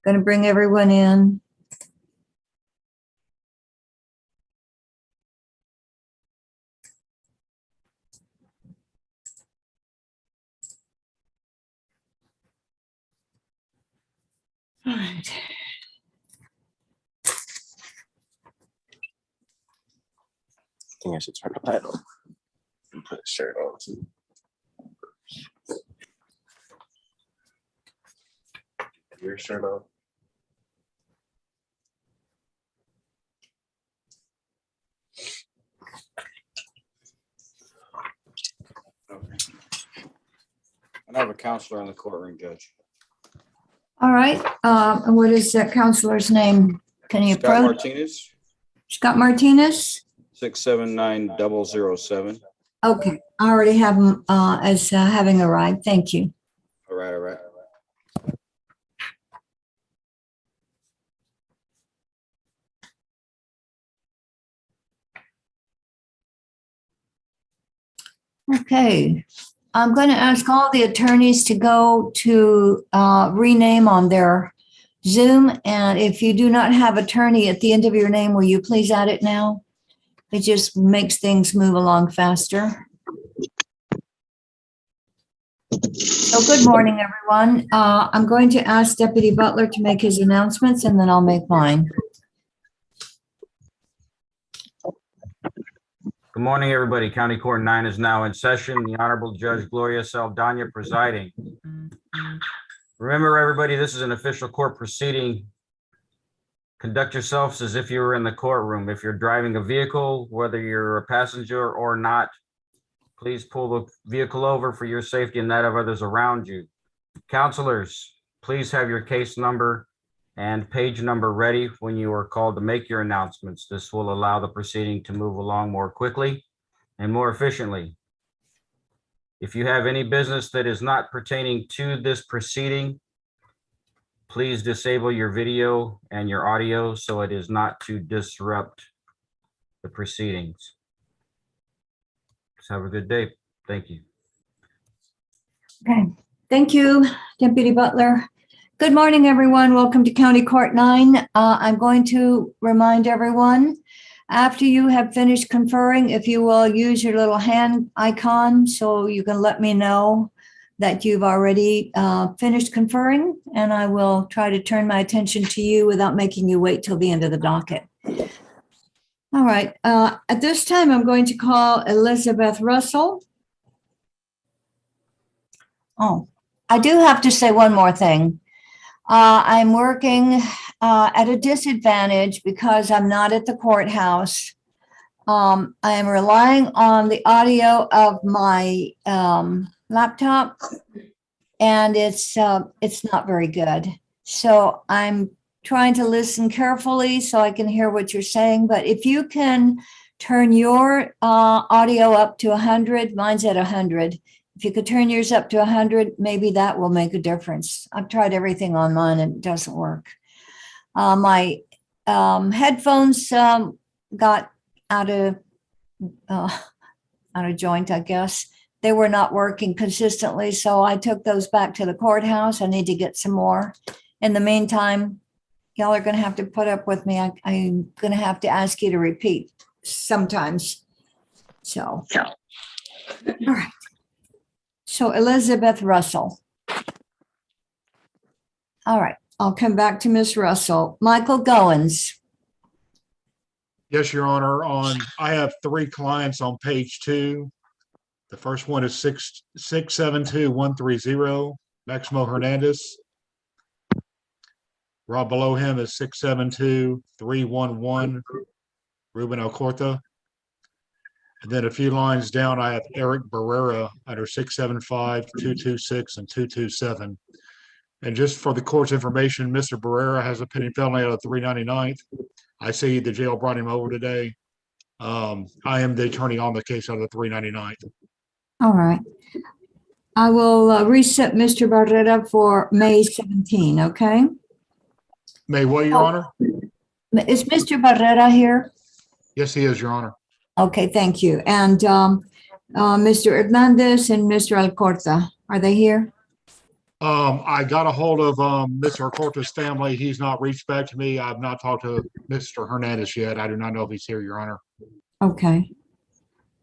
Going to bring everyone in. All right. I think I should turn the light on and put a shirt on too. Your shirt on. Okay. I have a counselor in the courtroom, Judge. All right. And what is that counselor's name? Can you Scott approach? Martinez, Scott Martinez? 679-007. Okay, I already have him as having arrived. Thank you. All right, all right. Okay, I'm going to ask all the attorneys to go to rename on their Zoom. And if you do not have attorney at the end of your name, will you please add it now? It just makes things move along faster. So good morning, everyone. I'm going to ask Deputy Butler to make his announcements and then I'll make mine. Good morning, everybody. County Court 9 is now in session. The Honorable Judge Gloria Saldaña presiding. Remember, everybody, this is an official court proceeding. Conduct yourselves as if you were in the courtroom. If you're driving a vehicle, whether you're a passenger or not, please pull the vehicle over for your safety and that of others around you. Counselors, please have your case number and page number ready when you are called to make your announcements. This will allow the proceeding to move along more quickly and more efficiently. If you have any business that is not pertaining to this proceeding, please disable your video and your audio so it is not to disrupt the proceedings. Just have a good day. Thank you. Okay, thank you, Deputy Butler. Good morning, everyone. Welcome to County Court 9. I'm going to remind everyone, after you have finished conferring, if you will use your little hand icon so you can let me know that you've already finished conferring, and I will try to turn my attention to you without making you wait till the end of the docket. All right, at this time, I'm going to call Elizabeth Russell. Oh, I do have to say one more thing. I'm working at a disadvantage because I'm not at the courthouse. I am relying on the audio of my laptop, and it's not very good. So I'm trying to listen carefully so I can hear what you're saying. But if you can turn your audio up to 100, mine's at 100. If you could turn yours up to 100, maybe that will make a difference. I've tried everything on mine and it doesn't work. My headphones got out of joint, I guess. They were not working consistently, so I took those back to the courthouse. I need to get some more. In the meantime, y'all are going to have to put up with me. I'm going to have to ask you to repeat sometimes. So, all right. So Elizabeth Russell. All right, I'll come back to Ms. Russell. Michael Goins. Yes, Your Honor. I have 3 clients on page 2. The first one is 672130, Maximo Hernandez. Right below him is 672311, Ruben Alcorta. And then a few lines down, I have Eric Barrera under 675, 226, and 227. And just for the court's information, Mr. Barrera has a pending felony out of 399th. I see the jail brought him over today. I am the attorney on the case out of the 399th. All right. I will reset Mr. Barrera for May 17, okay? May what, Your Honor? Is Mr. Barrera here? Yes, he is, Your Honor. Okay, thank you. And Mr. Hernandez and Mr. Alcorta, are they here? I got a hold of, Mr. Cortez' family. He's not reached back to me. I've not talked to Mr. Hernandez yet. I do not know if he's here, Your Honor. Okay.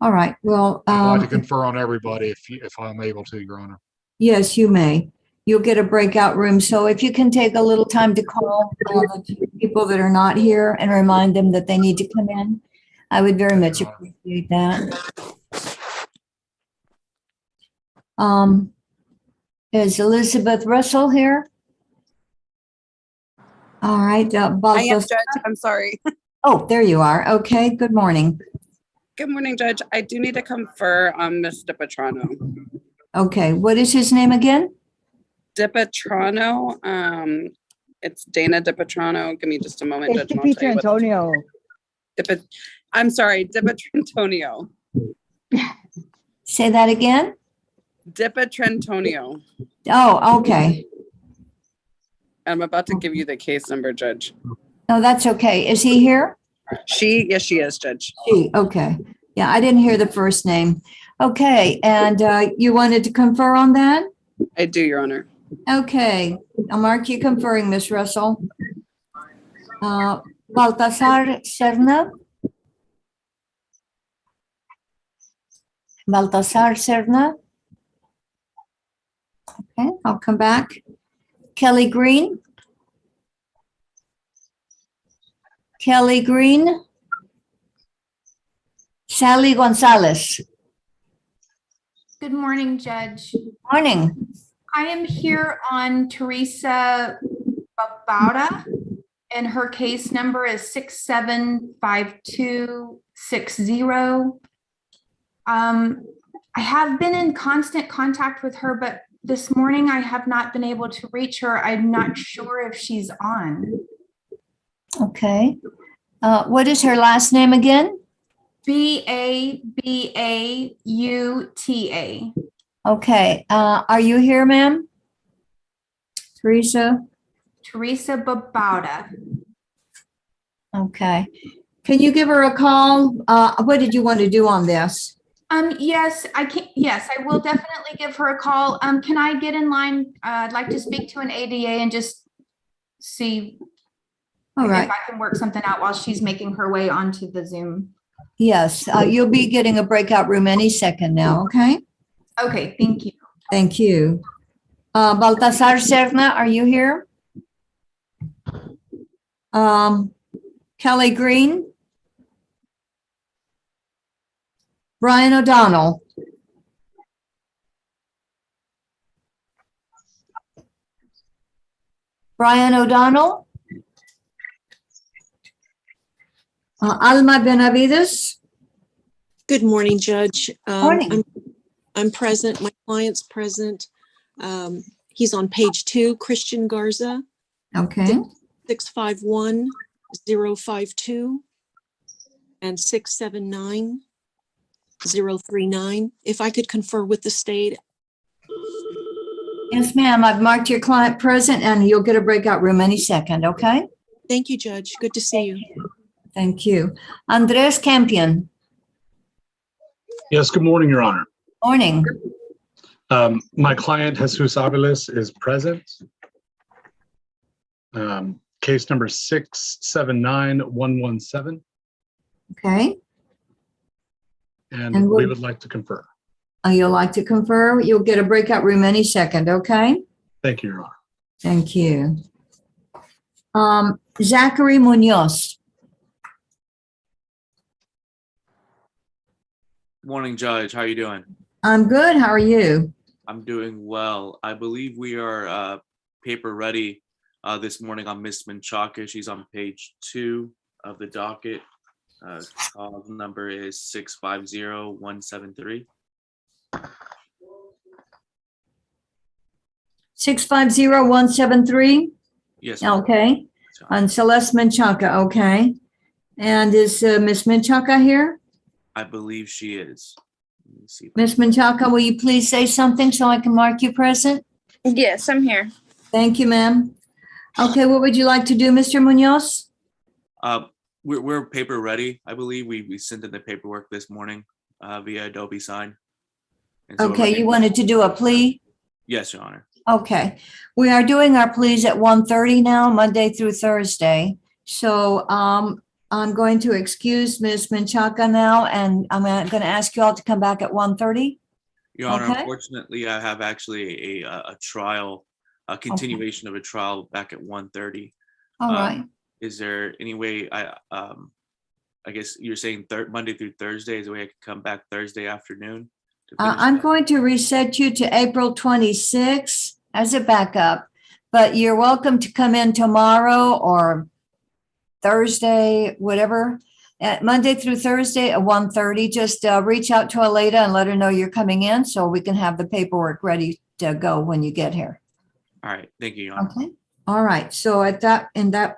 All right. Well, I'd like to confer on everybody if I'm able to, Your Honor. yes, you may. You'll get a breakout room. So if you can take a little time to call the two people that are not here and remind them that they need to come in, I would very much appreciate that. Is Elizabeth Russell here? All right. I am, Balthazar. Judge. I'm sorry. Oh, there you are. Okay. Good morning. Good morning, Judge. I do need to confer on Miss DiPetrano. Okay. What is his name again? DiPetrano, it's Dana DiPetrano. Give me just a moment, It's Judge. and I'll tell you what- Antonio. I'm sorry, DiPetrantonio. Say that again. DiPetrantonio. Oh, okay. I'm about to give you the case number, Judge. No, that's okay. Is he here? Yes, she is, Judge. She, okay. Yeah, I didn't hear the first name. Okay, and you wanted to confer on that? I do, Your Honor. Okay, I'll mark you conferring, Ms. Russell. Baltasar Serna? Baltasar Serna? Okay, I'll come back. Kelly Green? Kelly Green? Sally Gonzalez? Good morning, Judge. Morning. I am here on Teresa Babauta, and her case number is 675260. I have been in constant contact with her, but this morning I have not been able to reach her. I'm not sure if she's on. Okay. What is her last name again? Babauta. Okay. Are you here, ma'am? Teresa? Teresa Babauta. Okay. Can you give her a call? What did you want to do on this? Yes, I can. Yes, I will definitely give her a call. Can I get in line? I'd like to speak to an ADA and just see All if right. I can work something out while she's making her way onto the Zoom. Yes, you'll be getting a breakout room any second now, okay? Okay, thank you. Thank you. Baltasar Serna, are you here? Kelly Green? Brian O'Donnell? Brian O'Donnell? Alma Benavides? Good morning, Judge. Morning. I'm present. My client's present. He's on page 2, Christian Garza, Okay, 651-052 and 679-039. If I could confer with the state. yes, ma'am. I've marked your client present and you'll get a breakout room any second, okay? Thank you, Judge. Good to see you. Thank you. Andres Campion, Yes, good morning, Your Honor. morning. My client, Jesus Aviles, is present. Case number 679117, Okay, and And we we'll- would like to confer. you'll like to confer? You'll get a breakout room any second, okay? Thank you, Your Honor. Thank you. Zachary Munoz, Morning, Judge. How are you doing? I'm good. How are you? I'm doing well. I believe we are paper ready this morning on Miss Menchaca. She's on page 2 of the docket. Call number is 650173. 650173, Yes. ma'am. okay? On Celeste Menchaca, okay? And is Miss Menchaca here? I believe she is. Let me see. if I Miss Menchaca, will you please say something so I can mark you present? Yes, I'm here. Thank you, ma'am. Okay, what would you like to do, Mr. Munoz? We're paper ready. I believe we sent in the paperwork this morning via Adobe Sign. And so we're Okay, ready. you wanted to do a plea? Yes, Your Honor. Okay, we are doing our pleas at 1:30 now, Monday through Thursday. So I'm going to excuse Ms. Menchaca now, and I'm going to ask you all to come back at 1:30. Your Honor, Okay. unfortunately, I have actually a trial, a continuation of a trial back at 1:30. All right. Is there any way I guess you're saying Monday through Thursday, is there a way I could come back Thursday afternoon? To finish I'm that? going to reset you to April 26th as a backup, but you're welcome to come in tomorrow or Thursday, whatever, Monday through Thursday at 1:30. Just reach out to Aleda and let her know you're coming in so we can have the paperwork ready to go when you get here. All right, thank you, Your Honor. Okay. All right. So in that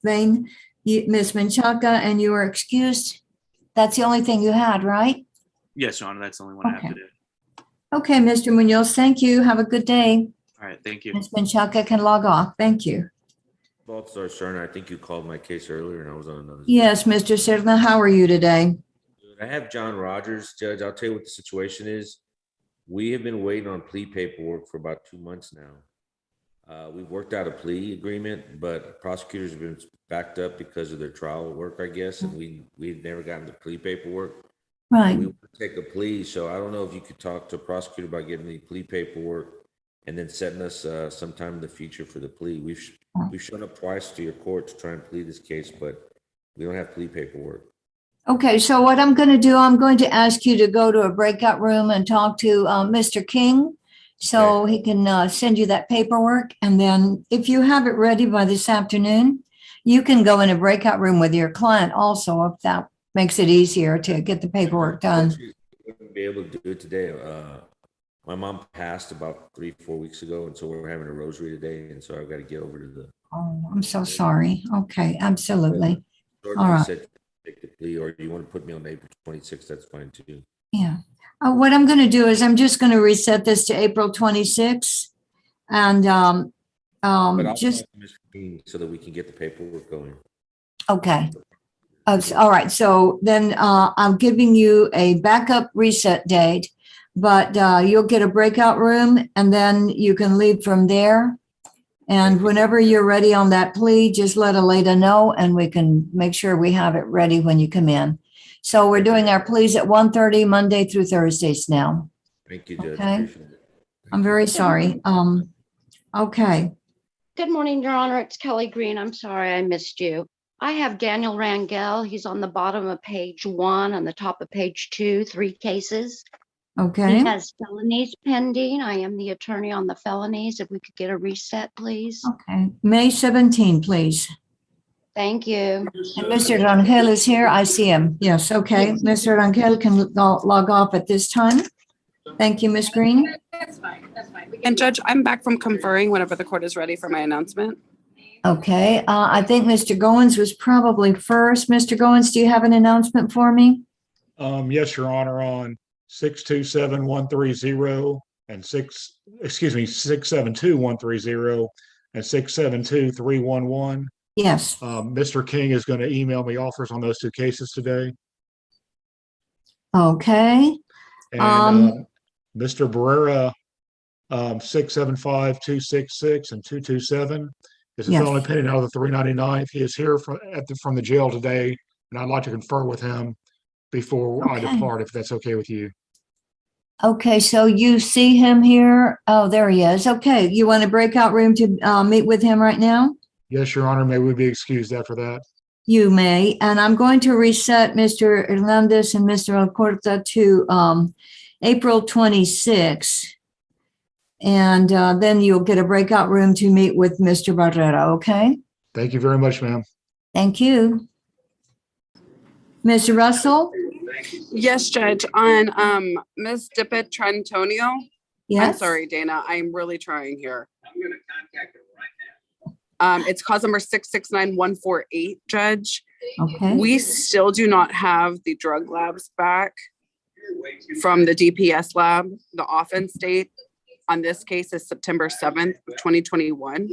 vein, Ms. Menchaca, and you are excused. That's the only thing you had, right? Yes, Your Honor, that's the only one I have Okay. to do. Okay, Mr. Munoz, thank you. Have a good day. All right, thank you. Ms. Menchaca can log off. Thank you. Balthazar Cerner, I think you called my case earlier and I was on another. Yes, Mr. Serna, how are you today? I have John Rogers, Judge. I'll tell you what the situation is. We have been waiting on plea paperwork for about 2 months now. We've worked out a plea agreement, but prosecutors have been backed up because of their trial work, I guess, and we've never gotten the plea paperwork. Right. We want to take a plea, so I don't know if you could talk to a prosecutor about getting the plea paperwork and then setting us sometime in the future for the plea. We've shown up twice to your court to try and plead this case, but we don't have plea paperwork. Okay, so what I'm going to do, I'm going to ask you to go to a breakout room and talk to Mr. King so he can send you that paperwork. And then if you have it ready by this afternoon, you can go in a breakout room with your client also, if that makes it easier to get the paperwork done. I wouldn't be able to do it today. My mom passed about 3-4 weeks ago, and so we're having a rosary today, and so I've got to get over to the. Oh, I'm so sorry. Okay, absolutely. All right. Said take the plea, or you want to put me on April 26th? That's fine too. Yeah. What I'm going to do is I'm just going to reset this to April 26th and But I'll just, talk to Mr. King so that we can get the paperwork going. okay. All right. So then I'm giving you a backup reset date, but you'll get a breakout room and then you can leave from there. And whenever you're ready on that plea, just let Aleda know and we can make sure we have it ready when you come in. So we're doing our pleas at 1:30 Monday through Thursdays now. Thank you, Judge. Okay. Appreciate it. I'm very sorry. Okay. Good morning, Your Honor. It's Kelly Green. I'm sorry I missed you. I have Daniel Rangel. He's on the bottom of page 1, on the top of page 2, 3 cases. Okay. He has felonies pending. I am the attorney on the felonies. If we could get a reset, please. Okay. May 17, please. Thank you. And Mr. Rangel is here. I see him. Yes. Okay. Mr. Rangel can log off at this time. Thank you, Ms. Green. That's fine. And Judge, I'm back from conferring whenever the court is ready for my announcement. Okay. I think Mr. Goins was probably first. Mr. Goins, do you have an announcement for me? Yes, Your Honor, on 627-130 and 672-130 and 672-311. Yes. Mr. King is going to email me offers on those 2 cases today. Okay. And Mr. Barrera, 675-266 and 227 is a Yes. felony pending out of the 399th. He is here from the jail today, and I'd like to confer with him before I Okay. depart, if that's okay with you. Okay. So you see him here. Oh, there he is. Okay. You want a breakout room to meet with him right now? Yes, Your Honor. May we be excused after that? You may. And I'm going to reset Mr. Hernandez and Mr. Alcorta to April 26. And then you'll get a breakout room to meet with Mr. Barrera, okay? Thank you very much, ma'am. Thank you. Mr. Russell? Yes, Judge, on Ms. Dippet Trantonio. I'm Yes? sorry, Dana. I'm really trying here. I'm going to contact her right now. It's cause number 669148, Judge. Okay. We still do not have the drug labs back from the DPS lab. The offense date on this case is September 7th, 2021.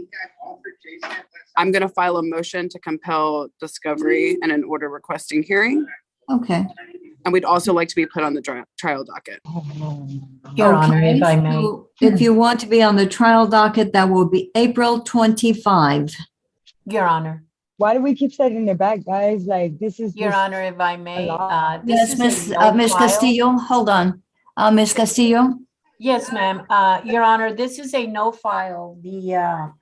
I'm going to file a motion to compel discovery and an order requesting hearing. Okay. And we'd also like to be put on the trial docket. Your Honor, if I may. So if you want to be on the trial docket, that will be April 25. Your Honor, Why do we keep setting it back, guys? Like, this is Your just Honor, if I may, lot. this Yes, is Miss a no Miss file. Castillo, hold on. Miss Castillo? Yes, ma'am. Your Honor, this is a no file. The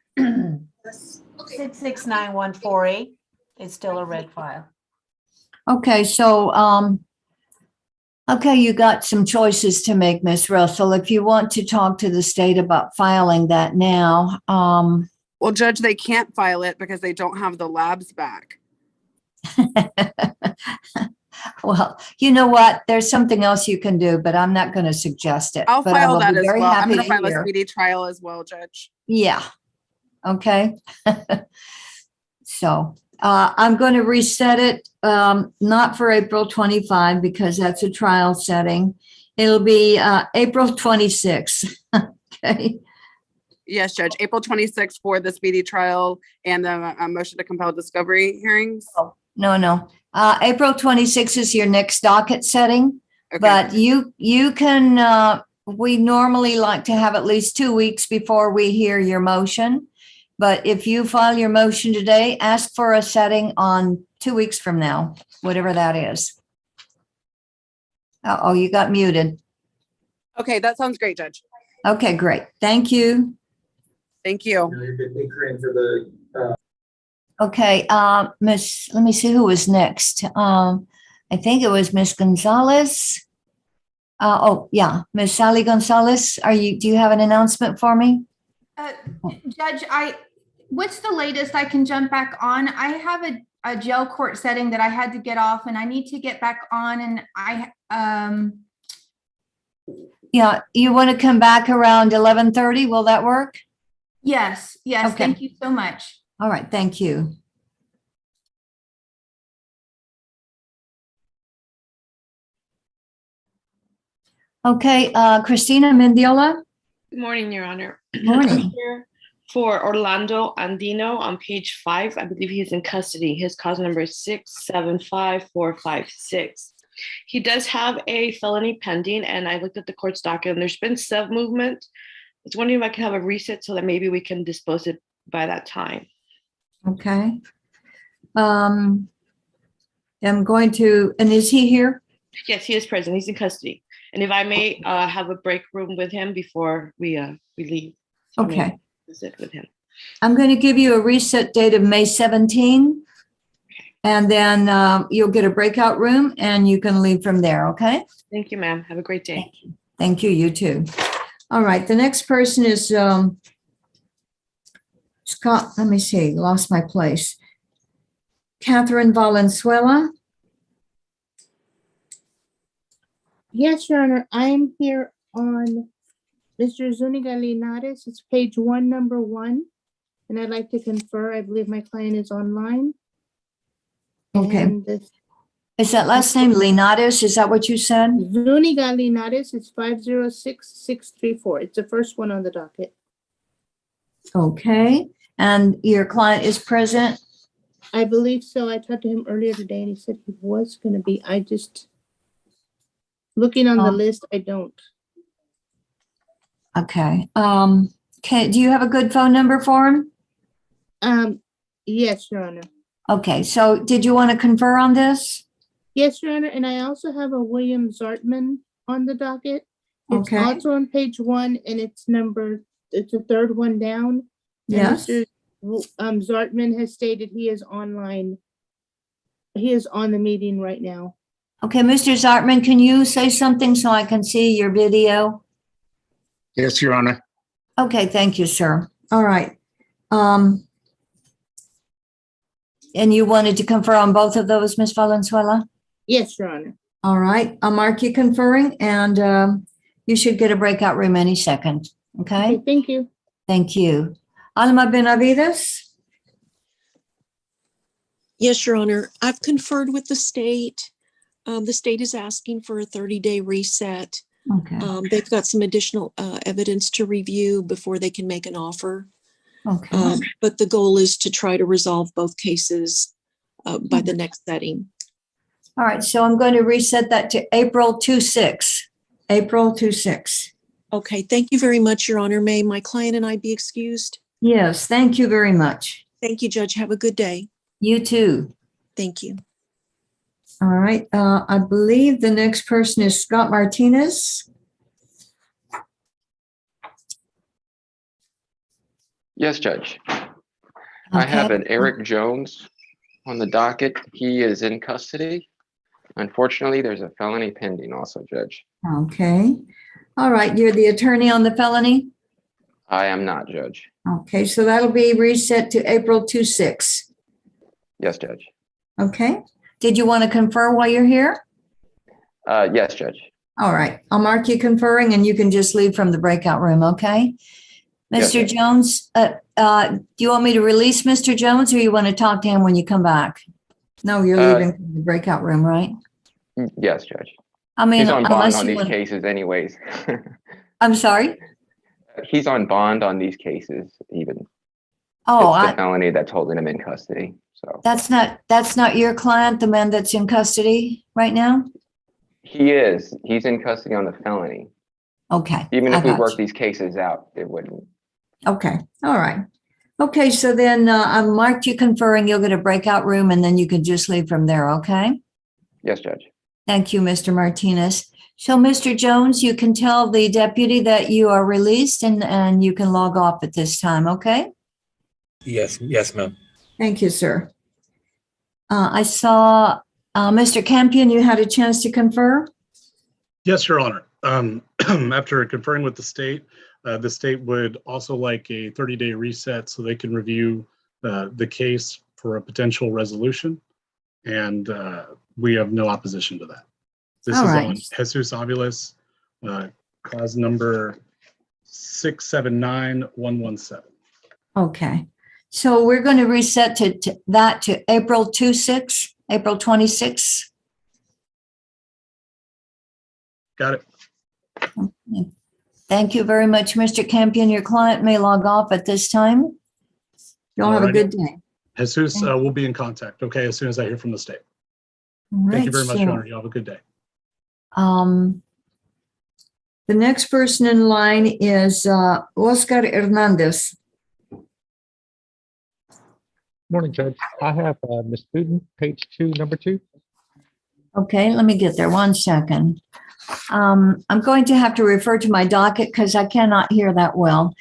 669148 is still a red file. Okay, so, okay, you got some choices to make, Miss Russell. If you want to talk to the state about filing that now, Well, Judge, they can't file it because they don't have the labs back. well, you know what? There's something else you can do, but I'm not going to suggest it. I'll But I file will that be as very well. I'm happy gonna to file a hear. speedy trial as well, Judge. Yeah. Okay. So I'm going to reset it, not for April 25 because that's a trial setting. It'll be April 26. Okay. Yes, Judge, April 26th for the speedy trial and the motion to compel discovery hearings. No. April 26 is your next docket setting, Okay. but you can, we normally like to have at least 2 weeks before we hear your motion. But if you file your motion today, ask for a setting on 2 weeks from now, whatever that is. Oh, you got muted. Okay, that sounds great, Judge. Okay, great. Thank you. Thank you. Okay, Miss, let me see who was next. I think it was Miss Gonzalez. Oh, yeah, Miss Sally Gonzalez, do you have an announcement for me? Judge, what's the latest I can jump back on? I have a jail court setting that I had to get off and I need to get back on and Yeah, you want to come back around 11:30? Will that work? yes, Okay. thank you so much. All right, thank you. Okay, Christina Mendiola. Good morning, Your Honor. Morning. Here for Orlando Andino on page 5. I believe he's in custody. His cause number is 675456. He does have a felony pending, and I looked at the court's docket, and there's been some movement. I was wondering if I could have a reset so that maybe we can dispose it by that time. Okay. I'm going to, and is he here? Yes, he is present. He's in custody. And if I may have a break room with him before we leave. So I may Okay. visit with him. I'm going to give you a reset date of May 17. And then you'll get a breakout room and you can leave from there, okay? Thank you, ma'am. Have a great day. Thank you, you too. All right, the next person is Scott, let me see, lost my place. Catherine Valenzuela. Yes, Your Honor, I'm here on Mr. Zuniga Linares. It's page 1, number 1. And I'd like to confer, I believe my client is online. Okay. And this Is that last name Linares? Is that what you said? Zuniga Linares, it's 506634. It's the first one on the docket. Okay, and your client is present? I believe so. I talked to him earlier today and he said he was gonna be, I just, looking on the list, I don't. Okay, do you have a good phone number for him? Yes, Your Honor. Okay, so did you want to confer on this? Yes, Your Honor, and I also have a William Zartman on the docket. It's Okay. also on page 1 and it's the third one down. And Yes. Mr. Zartman has stated he is online. He is on the meeting right now. Okay, Mr. Zartman, can you say something so I can see your video? Yes, Your Honor. Okay, thank you, sir. All right. And you wanted to confer on both of those, Ms. Valenzuela? Yes, Your Honor. All right, I'll mark you conferring and you should get a breakout room any second, okay? Okay, thank you. Thank you. Alma Benavides? Yes, Your Honor. I've conferred with the state. The state is asking for a 30-day reset. Okay. They've got some additional evidence to review before they can make an offer. Okay. But the goal is to try to resolve both cases by the next setting. All right, so I'm going to reset that to April 26. April 26. Okay, thank you very much, Your Honor. May my client and I be excused? Yes, thank you very much. Thank you, Judge. Have a good day. You too. Thank you. All right, I believe the next person is Scott Martinez. Yes, Judge. I have Okay. an Eric Jones on the docket. He is in custody. Unfortunately, there's a felony pending also, Judge. Okay. All right, you're the attorney on the felony? I am not, Judge. Okay, so that'll be reset to April 26. Yes, Judge. Okay. Did you want to confer while you're here? Yes, Judge. All right, I'll mark you conferring and you can just leave from the breakout room, okay? Yes, Mr. Judge. Jones, do you want me to release Mr. Jones or you want to talk to him when you come back? No, you're leaving from the breakout room, right? Yes, Judge. I mean, He's on bond unless on you these want, cases anyways. I'm sorry? He's on bond on these cases even. Oh, It's the felony that's holding him in custody, so. that's not your client, the man that's in custody right now? He's in custody on the felony. Okay. Even I if we got work you. these cases out, it wouldn't. Okay, all right. Okay, so then I marked you conferring, you'll get a breakout room and then you can just leave from there, okay? Yes, Judge. Thank you, Mr. Martinez. So, Mr. Jones, you can tell the deputy that you are released and you can log off at this time, okay? Yes, ma'am. Thank you, sir. I saw Mr. Campion, you had a chance to confer? Yes, Your Honor. After conferring with the state would also like a 30-day reset so they can review the case for a potential resolution. And we have no opposition to that. This All is right. on Jesus Aviles, cause number 679117. Okay. So we're going to reset to that to April 26, April 26. Got it. Okay. Thank you very much, Mr. Campion. Your client may log off at this time. Y'all have a Alrighty. good day. Jesus will be in contact, okay, as soon as I hear from the state. All Thank you right, very much, so, Your Honor. You have a good day. The next person in line is Oscar Hernandez. Morning, Judge. I have Ms. Buden, page 2, number 2. Okay, let me get there 1 second. I'm going to have to refer to my docket because I cannot hear that well.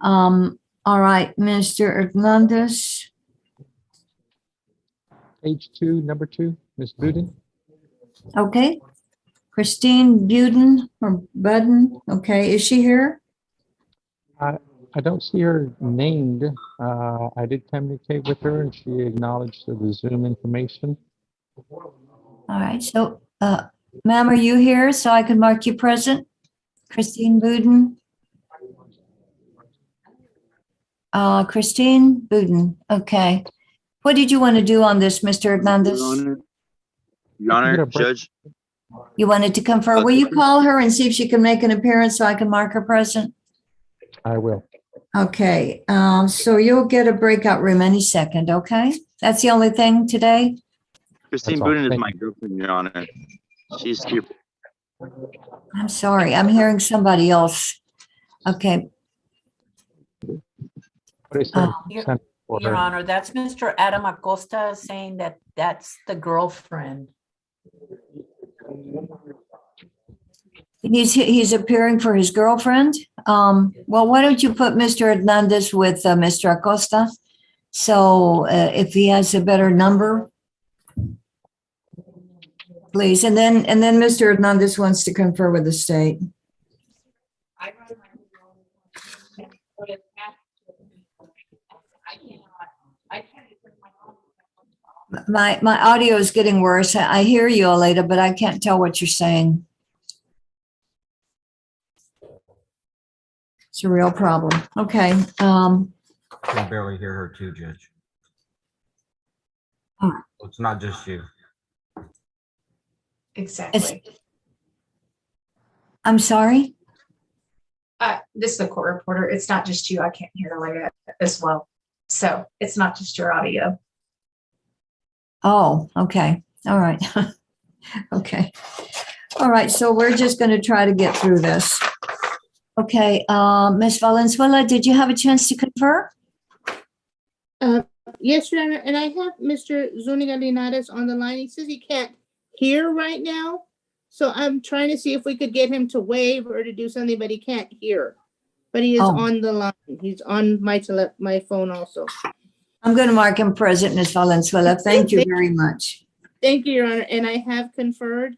All right, Mr. Hernandez. Page 2, number 2, Ms. Buden. Okay. Christine Buden or Budden. Okay, is she here? I don't see her named. I did communicate with her and she acknowledged the Zoom information. All right, so ma'am, are you here so I can mark you present? Christine Buden. Christine Buden, okay. What did you want to do on this, Mr. Hernandez? Your Honor, Judge. You wanted to confer. Will you call her and see if she can make an appearance so I can mark her present? I will. Okay, so you'll get a breakout room any second, okay? That's the only thing today? Christine Buden is my girlfriend, Your Honor. She's here. I'm sorry, I'm hearing somebody else. Okay. Your Honor, that's Mr. Adam Acosta saying that that's the girlfriend. He's appearing for his girlfriend. Well, why don't you put Mr. Hernandez with Mr. Acosta? So if he has a better number, please. And then Mr. Hernandez wants to confer with the state. My audio is getting worse. I hear you, Aleda, but I can't tell what you're saying. It's a real problem. Okay. I can barely hear her too, Judge. It's not just you. Exactly. I'm sorry? This is the court reporter. It's not just you. I can't hear Leah as well. So it's not just your audio. Oh, okay. All right. Okay. All right. So we're just going to try to get through this. Okay, Ms. Valenzuela, did you have a chance to confer? Yes, Your Honor, and I have Mr. Zuniga Linares on the line. He says he can't hear right now. So I'm trying to see if we could get him to wave or to do something, but he can't hear. But he is on the line. He's on my phone also. I'm going to mark him present, Ms. Valenzuela. Thank you very much. Thank you, Your Honor. And I have conferred,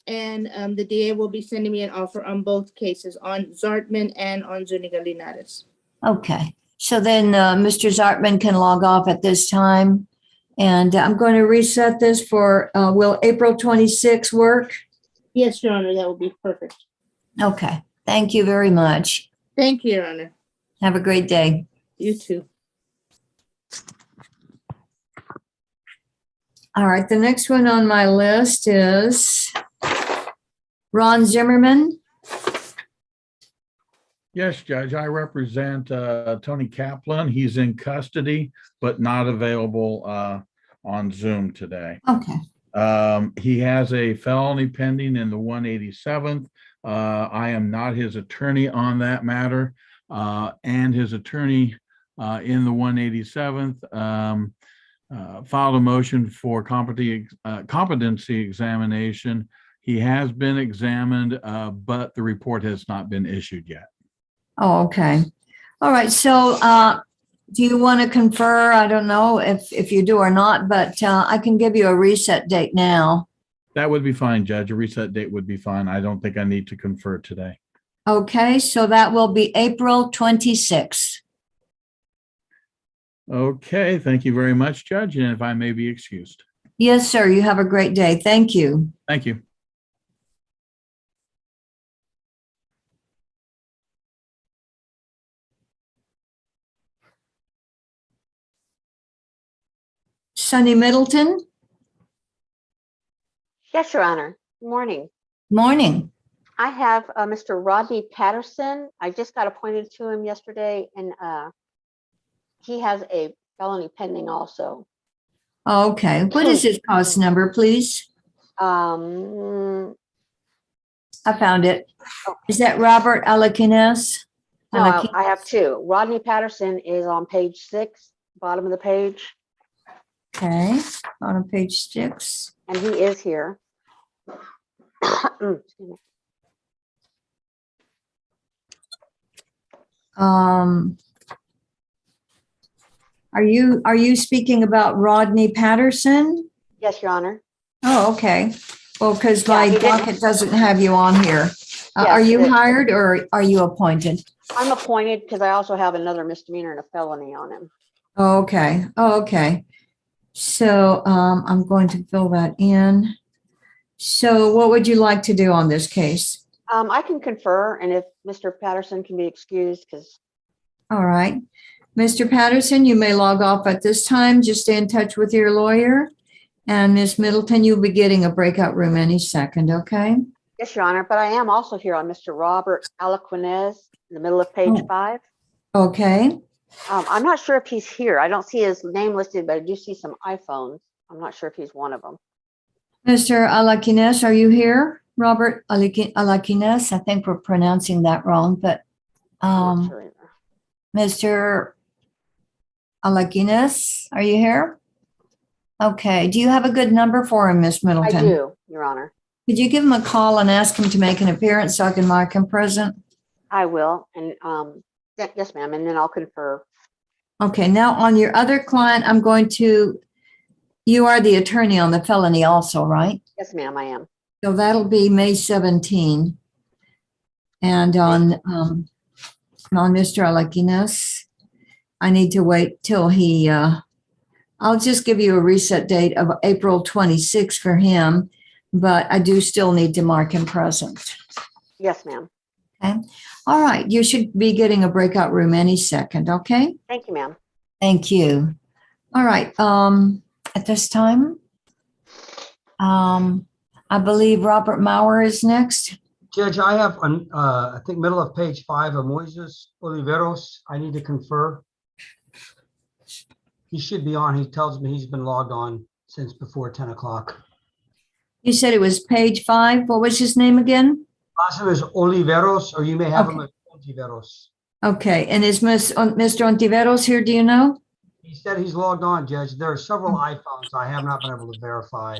and the DA will be sending me an offer on both cases, on Zartman and on Zuniga Linares. Okay, so then Mr. Zartman can log off at this time. And I'm going to reset this for, will April 26 work? Yes, Your Honor, that will be perfect. Okay, thank you very much. Thank you, Your Honor. Have a great day. You too. All right, the next one on my list is Ron Zimmerman. Yes, Judge, I represent Tony Kaplan. He's in custody, but not available on Zoom today. Okay. He has a felony pending in the 187th. I am not his attorney on that matter, and his attorney in the 187th filed a motion for competency examination. He has been examined, but the report has not been issued yet. Oh, okay. All right, so do you want to confer? I don't know if you do or not, but I can give you a reset date now. That would be fine, Judge. A reset date would be fine. I don't think I need to confer today. Okay, so that will be April 26th. Okay, thank you very much, Judge, and if I may be excused. Yes, sir. You have a great day. Thank you. Thank you. Sunny Middleton. Yes, Your Honor. Good morning. Morning. I have Mr. Rodney Patterson. I just got appointed to him yesterday, and he has a felony pending also. Okay. What is his cause number, please? I found it. Is that Robert Alakines? No, I have two. Rodney Patterson is on page 6, bottom of the page. Okay, on page 6. And he is here. Excuse me. Are you speaking about Rodney Patterson? Yes, Your Honor. Oh, okay. Well, because my he didn't- docket doesn't have you on here. Are you hired or are you appointed? I'm appointed because I also have another misdemeanor and a felony on him. Okay. Oh, okay. So I'm going to fill that in. So what would you like to do on this case? I can confer, and if Mr. Patterson can be excused, because All right. Mr. Patterson, you may log off at this time. Just stay in touch with your lawyer. And Ms. Middleton, you'll be getting a breakout room any second, okay? yes, Your Honor, but I am also here on Mr. Robert Alaquinez in the middle of page 5. Okay. I'm not sure if he's here. I don't see his name listed, but I do see some iPhones. I'm not sure if he's one of them. Mr. Alakines, are you here? Robert Alakines, I think we're pronouncing that wrong, but Mr. Alakines, are you here? Okay. Do you have a good number for him, Ms. Middleton? I do, Your Honor. Could you give him a call and ask him to make an appearance so I can mark him present? I will, and yes, ma'am, and then I'll confer. Okay, now on your other client, you are the attorney on the felony also, right? Yes, ma'am, I am. So that'll be May 17. And on Mr. Alakines, I need to wait till I'll just give you a reset date of April 26 for him, but I do still need to mark him present. Yes, ma'am. Okay. All right. You should be getting a breakout room any second. Okay. Thank you, ma'am. Thank you. All right. At this time, I believe Robert Maurer is next. Judge, I have, I think, middle of page 5 of Moises Oliveros. I need to confer. He should be on. He tells me he's been logged on since before 10 o'clock. You said it was page 5. What was his name again? Last name is Oliveros, or you may have him Ontiveros. Okay, and is Mr. Ontiveros here, do you know? He said he's logged on, Judge. There are several iPhones. I have not been able to verify.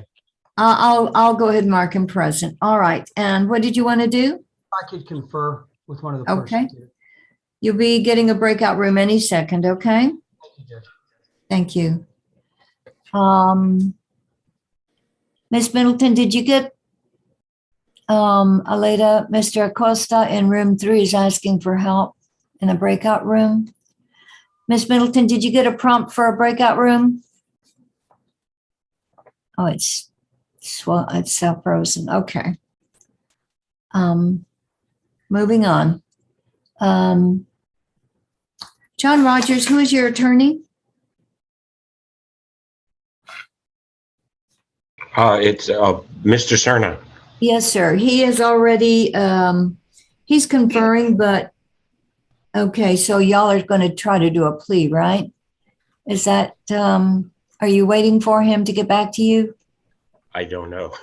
I'll go ahead and mark him present. All right, and what did you want to do? I could confer with one of the Okay. persons. You'll be getting a breakout room any second, okay? Thank you, Judge. Thank you. Ms. Middleton, did you get Aleda, Mr. Acosta in room 3 is asking for help in a breakout room? Ms. Middleton, did you get a prompt for a breakout room? Oh, it's frozen. Okay. Moving on. John Rogers, who is your attorney? It's Mr. Cerna. Yes, sir. He is already, he's conferring, but, okay, so y'all are going to try to do a plea, right? Is that, are you waiting for him to get back to you? I don't know.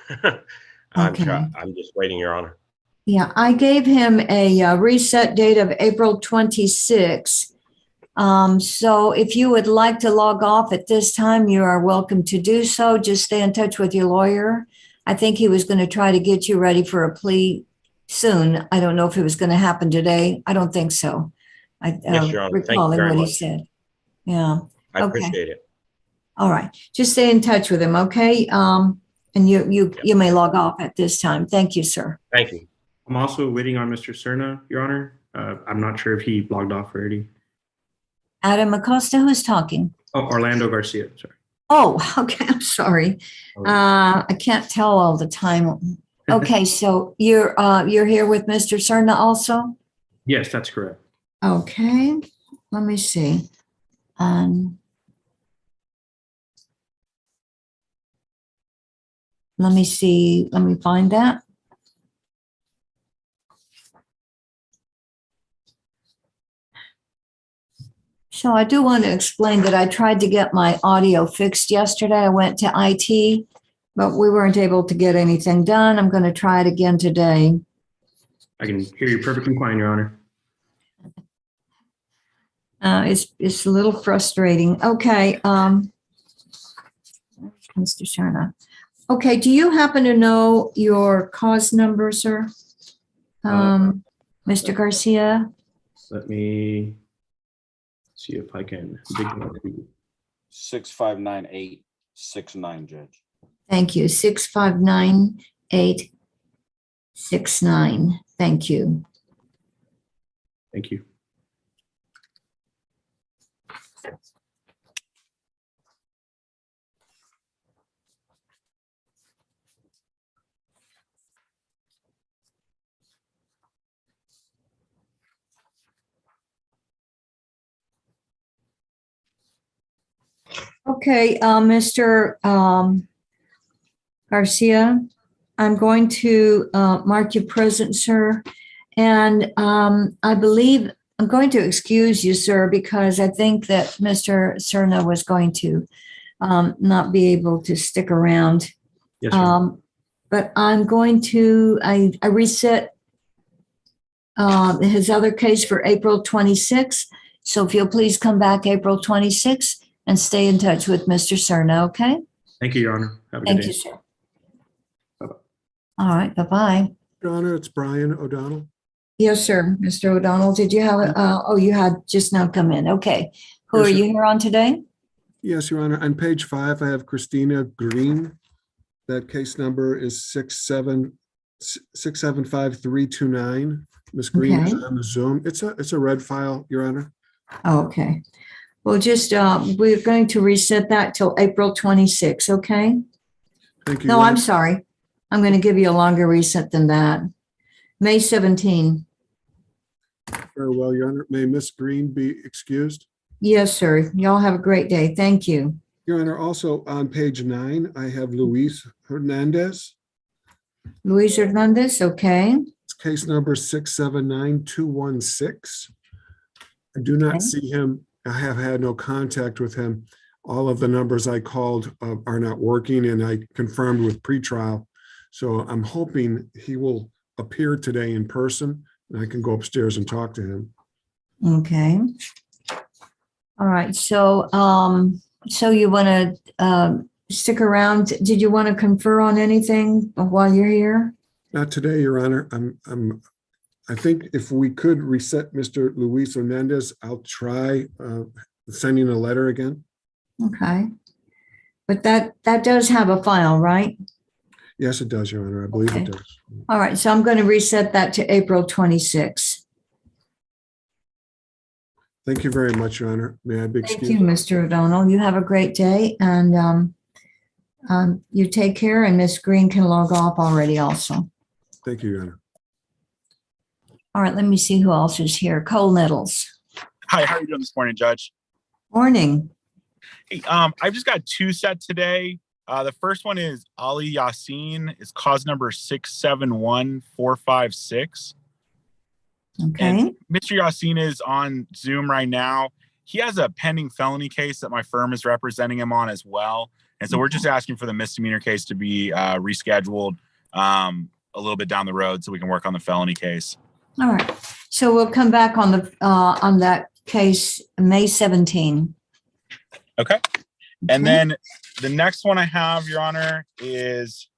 Okay. I'm just waiting, Your Honor. Yeah, I gave him a reset date of April 26. So if you would like to log off at this time, you are welcome to do so. Just stay in touch with your lawyer. I think he was going to try to get you ready for a plea soon. I don't know if it was going to happen today. I don't think so. Yes, Your Honor. Thank you Recalling very what he much. said. Yeah. I Okay. appreciate it. All right. Just stay in touch with him, okay? And you may log off at this time. Thank you, sir. Thank you. I'm also waiting on Mr. Cerna, Your Honor. I'm not sure if he logged off already. Adam Acosta, who's talking? Oh, Orlando Garcia, sorry. Oh, okay. I'm sorry. I can't tell all the time. Okay, so you're here with Mr. Cerna also? Yes, that's correct. Okay, let me see. Let me see. Let me find that. So I do want to explain that I tried to get my audio fixed yesterday. I went to IT, but we weren't able to get anything done. I'm going to try it again today. I can hear you perfectly fine, Your Honor. It's a little frustrating. Okay, Mr. Cerna. Okay, do you happen to know your cause number, sir? Mr. Garcia? Let me see if I can dig it up. 659869, Judge. Thank you. 659869. Thank you. Thank you. Okay, Mr. Garcia, I'm going to mark you present, sir. And I believe I'm going to excuse you, sir, because I think that Mr. Cerna was going to not be able to stick around. Yes, sir. But I'm going to, I reset his other case for April 26th. So if you'll please come back April 26th and stay in touch with Mr. Cerna, okay? Thank you, Your Honor. Have a good Thank day. you, sir. All right, bye-bye. Your Honor, it's Brian O'Donnell. Yes, sir. Mr. O'Donnell, did you have, oh, you had just now come in. Okay. Who Yes, are sir. you here on today? Yes, Your Honor. On page 5, I have Christina Green. That case number is 675-329. Ms. Green is Okay. on the Zoom. It's a red file, Your Honor. Oh, okay. Well, just, we're going to reset that till April 26, okay? Thank you. No, Your I'm Honor. sorry. I'm going to give you a longer reset than that. May 17. Very well, Your Honor. May Ms. Green be excused? Yes, sir. Y'all have a great day. Thank you. Your Honor, also on page 9, I have Luis Hernandez. Luis Hernandez, okay. It's case number 679216. I do not Okay. see him. I have had no contact with him. All of the numbers I called are not working, and I confirmed with pretrial. So I'm hoping he will appear today in person I can go upstairs and talk to him. Okay. All right, so, so you want to stick around? Did you want to confer on anything while you're here? Not today, Your Honor. I think if we could reset Mr. Luis Hernandez, I'll try sending a letter again. Okay. But that does have a file, right? Yes, it does, Your Honor. I believe Okay. it does. All right, so I'm going to reset that to April 26th. Thank you very much, Your Honor. May I be Thank excused? you, Mr. O'Donnell. You have a great day, and you take care, and Ms. Green can log off already also. Thank you, Your Honor. All right, let me see who else is here. Cole Nettles. Hi, how are you doing this morning, Judge? Morning. Hey, I've just got two set today. The first one is Ali Yassin, is cause number 671456. Okay. And Mr. Yassin is on Zoom right now. He has a pending felony case that my firm is representing him on as well. And so we're just asking for the misdemeanor case to be rescheduled a little bit down the road so we can work on the felony case. All right. So we'll come back on the on that case May 17. Okay. And then the next one I have, Your Honor, is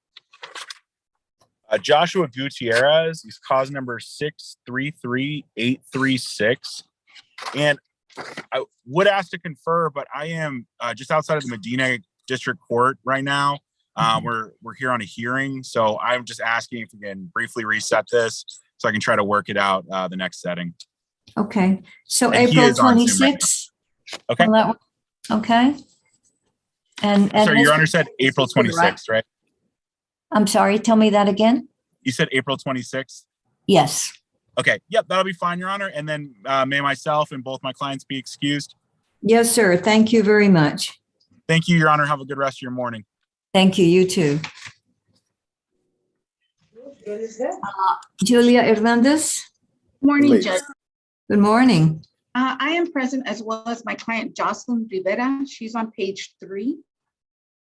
Joshua Gutierrez. He's cause number 633836. And I would ask to confer, but I am just outside of the Medina District Court right now. We're here on a hearing. So I'm just asking if we can briefly reset this so I can try to work it out the next setting. Okay. So And he April is on Zoom right 26th. Okay. Will that work? Okay. And Sorry, Your Mr. Honor said April 26th, right? I'm sorry, tell me that again. You said April 26th? Yes. Okay. Yep, that'll be fine, Your Honor. And then may myself and both my clients be excused. Yes, sir. Thank you very much. Thank you, Your Honor. Have a good rest of your morning. Thank you. You too. Julia Hernandez. Morning, Judge. Good morning. I am present as well as my client Jocelyn Rivera. She's on page 3.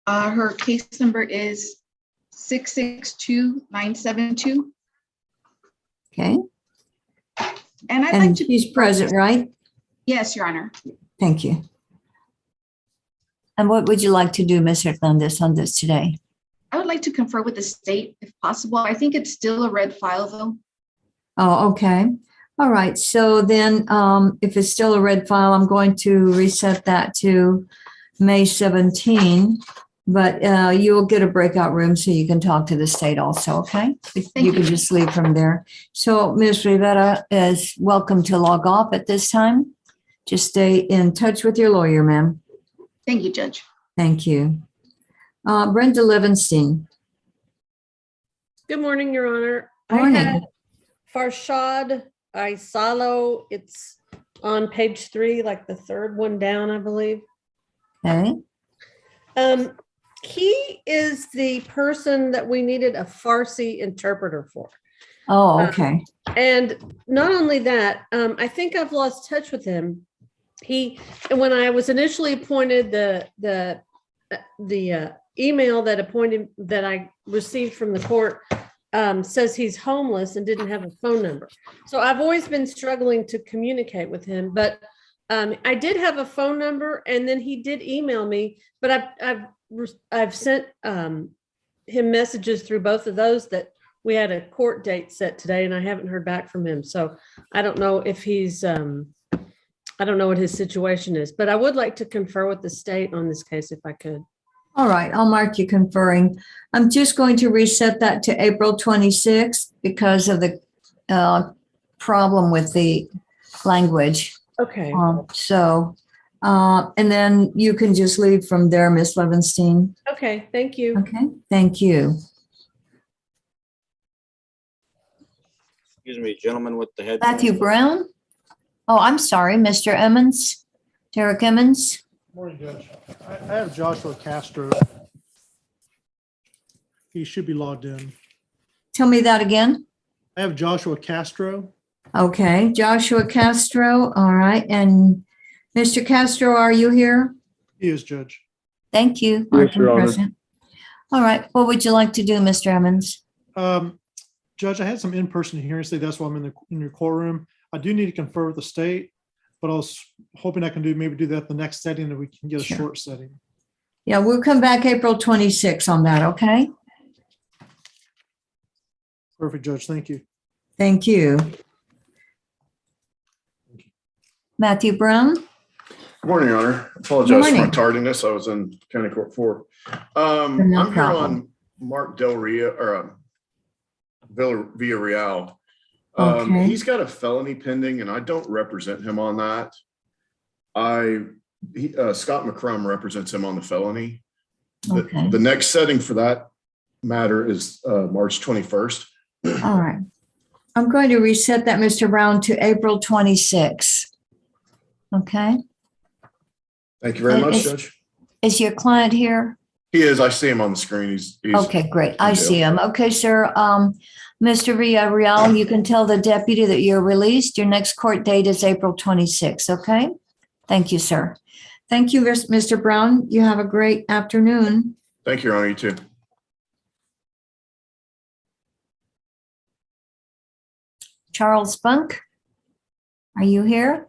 Her case number is 662972. Okay. And I'd like to. She's present, right? Yes, Your Honor. Thank you. And what would you like to do, Ms. Hernandez, on this today? I would like to confer with the state if possible. I think it's still a red file though. Oh, okay. All right. So then if it's still a red file, I'm going to reset that to May 17. But you'll get a breakout room so you can talk to the state also, okay? You can just leave from there. So Ms. Rivera is welcome to log off at this time. Just stay in touch with your lawyer, ma'am. Thank you, Judge. Thank you. Brenda Levenstein. Good morning, Your Honor. Morning. I had Farshad Aisalo. It's on page 3, like the third one down, I believe. Okay. He is the person that we needed a Farsi interpreter for. Oh, okay. And not only that, I think I've lost touch with him. When I was initially appointed, the email that I received from the court says he's homeless and didn't have a phone number. So I've always been struggling to communicate with him, but I did have a phone number, and then he did email me, but I've sent him messages through both of those that we had a court date set today, and I haven't heard back from him. So I don't know if he's, I don't know what his situation is, but I would like to confer with the state on this case if I could. All right, I'll mark you conferring. I'm just going to reset that to April 26th because of the problem with the language. Okay. And then you can just leave from there, Ms. Levenstein. Okay, thank you. Okay, thank you. Excuse me, gentlemen with the head. Matthew Brown? Oh, I'm sorry, Mr. Emmons, Derek Emmons. Morning, Judge. I have Joshua Castro. He should be logged in. Tell me that again. I have Joshua Castro. Okay, Joshua Castro. All right. And Mr. Castro, are you here? He is, Judge. Thank you. Yes, Your Honor. Present. All right. What would you like to do, Mr. Emmons? Judge, I had some in-person hearings today. That's why I'm in your courtroom. I do need to confer with the state, but I was hoping I can maybe do that the next setting, and we can get a Sure. short setting. Yeah, we'll come back April 26 on that, okay? Perfect, Judge. Thank you. Thank you. Matthew Brown? Good morning, Your Honor. Apologize for my morning. tardiness. I was in county court 4. No I'm here problem. on Mark Del Rio or Villarreal. Okay. He's got a felony pending, and I don't represent him on that. Scott McCrum represents him on the felony. Okay. The next setting for that matter is March 21st. All right. I'm going to reset that, Mr. Brown, to April 26. Okay. Thank you very much, Judge. Is your client here? He is. I see him on the screen. He's Okay, great. I in see jail. him. Okay, sir. Mr. Villarreal, you can tell the deputy that you're released. Your next court date is April 26. Okay. Thank you, sir. Thank you, Mr. Brown. You have a great afternoon. Thank you, Your Honor. You too. Charles Spunk, are you here?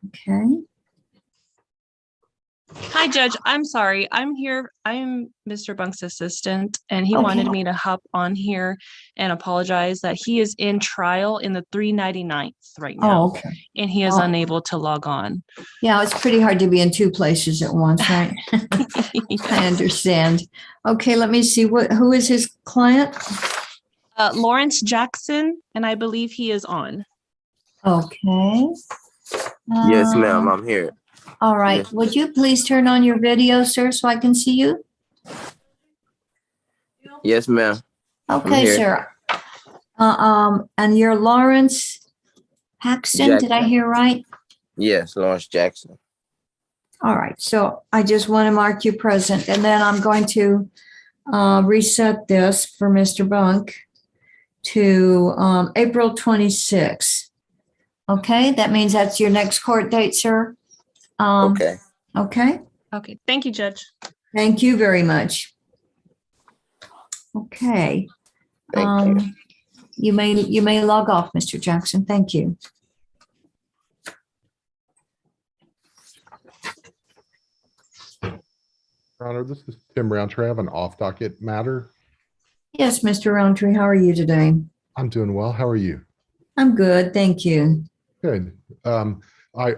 Okay. Hi, Judge. I'm sorry. I'm here. I'm Mr. Bunk's assistant, and he Okay. wanted me to hop on here and apologize that he is in trial in the 399th right now, Oh, okay. and he is Oh. unable to log on. Yeah, it's pretty hard to be in two places at once, right? I understand. Okay, let me see. Who is his client? Lawrence Jackson, and I believe he is on. Okay. Yes, ma'am, I'm here. All right. Yes. Would you please turn on your video, sir, so I can see you? Yes, ma'am. Okay, here. sir. And you're Lawrence Paxton, did I Jackson. hear right? Yes, Lawrence Jackson. All right, so I just want to mark you present, and then I'm going to reset this for Mr. Bunk to April 26. Okay, that means that's your next court date, sir? Okay. Okay, Okay. Thank you, Judge. thank you very much. Okay. Thank you. You may log off, Mr. Jackson. Thank you. Your Honor, this is Tim Roundtree. I have an off-docket matter. Yes, Mr. Roundtree, how are you today? I'm doing well. How are you? I'm good, thank you. Good. I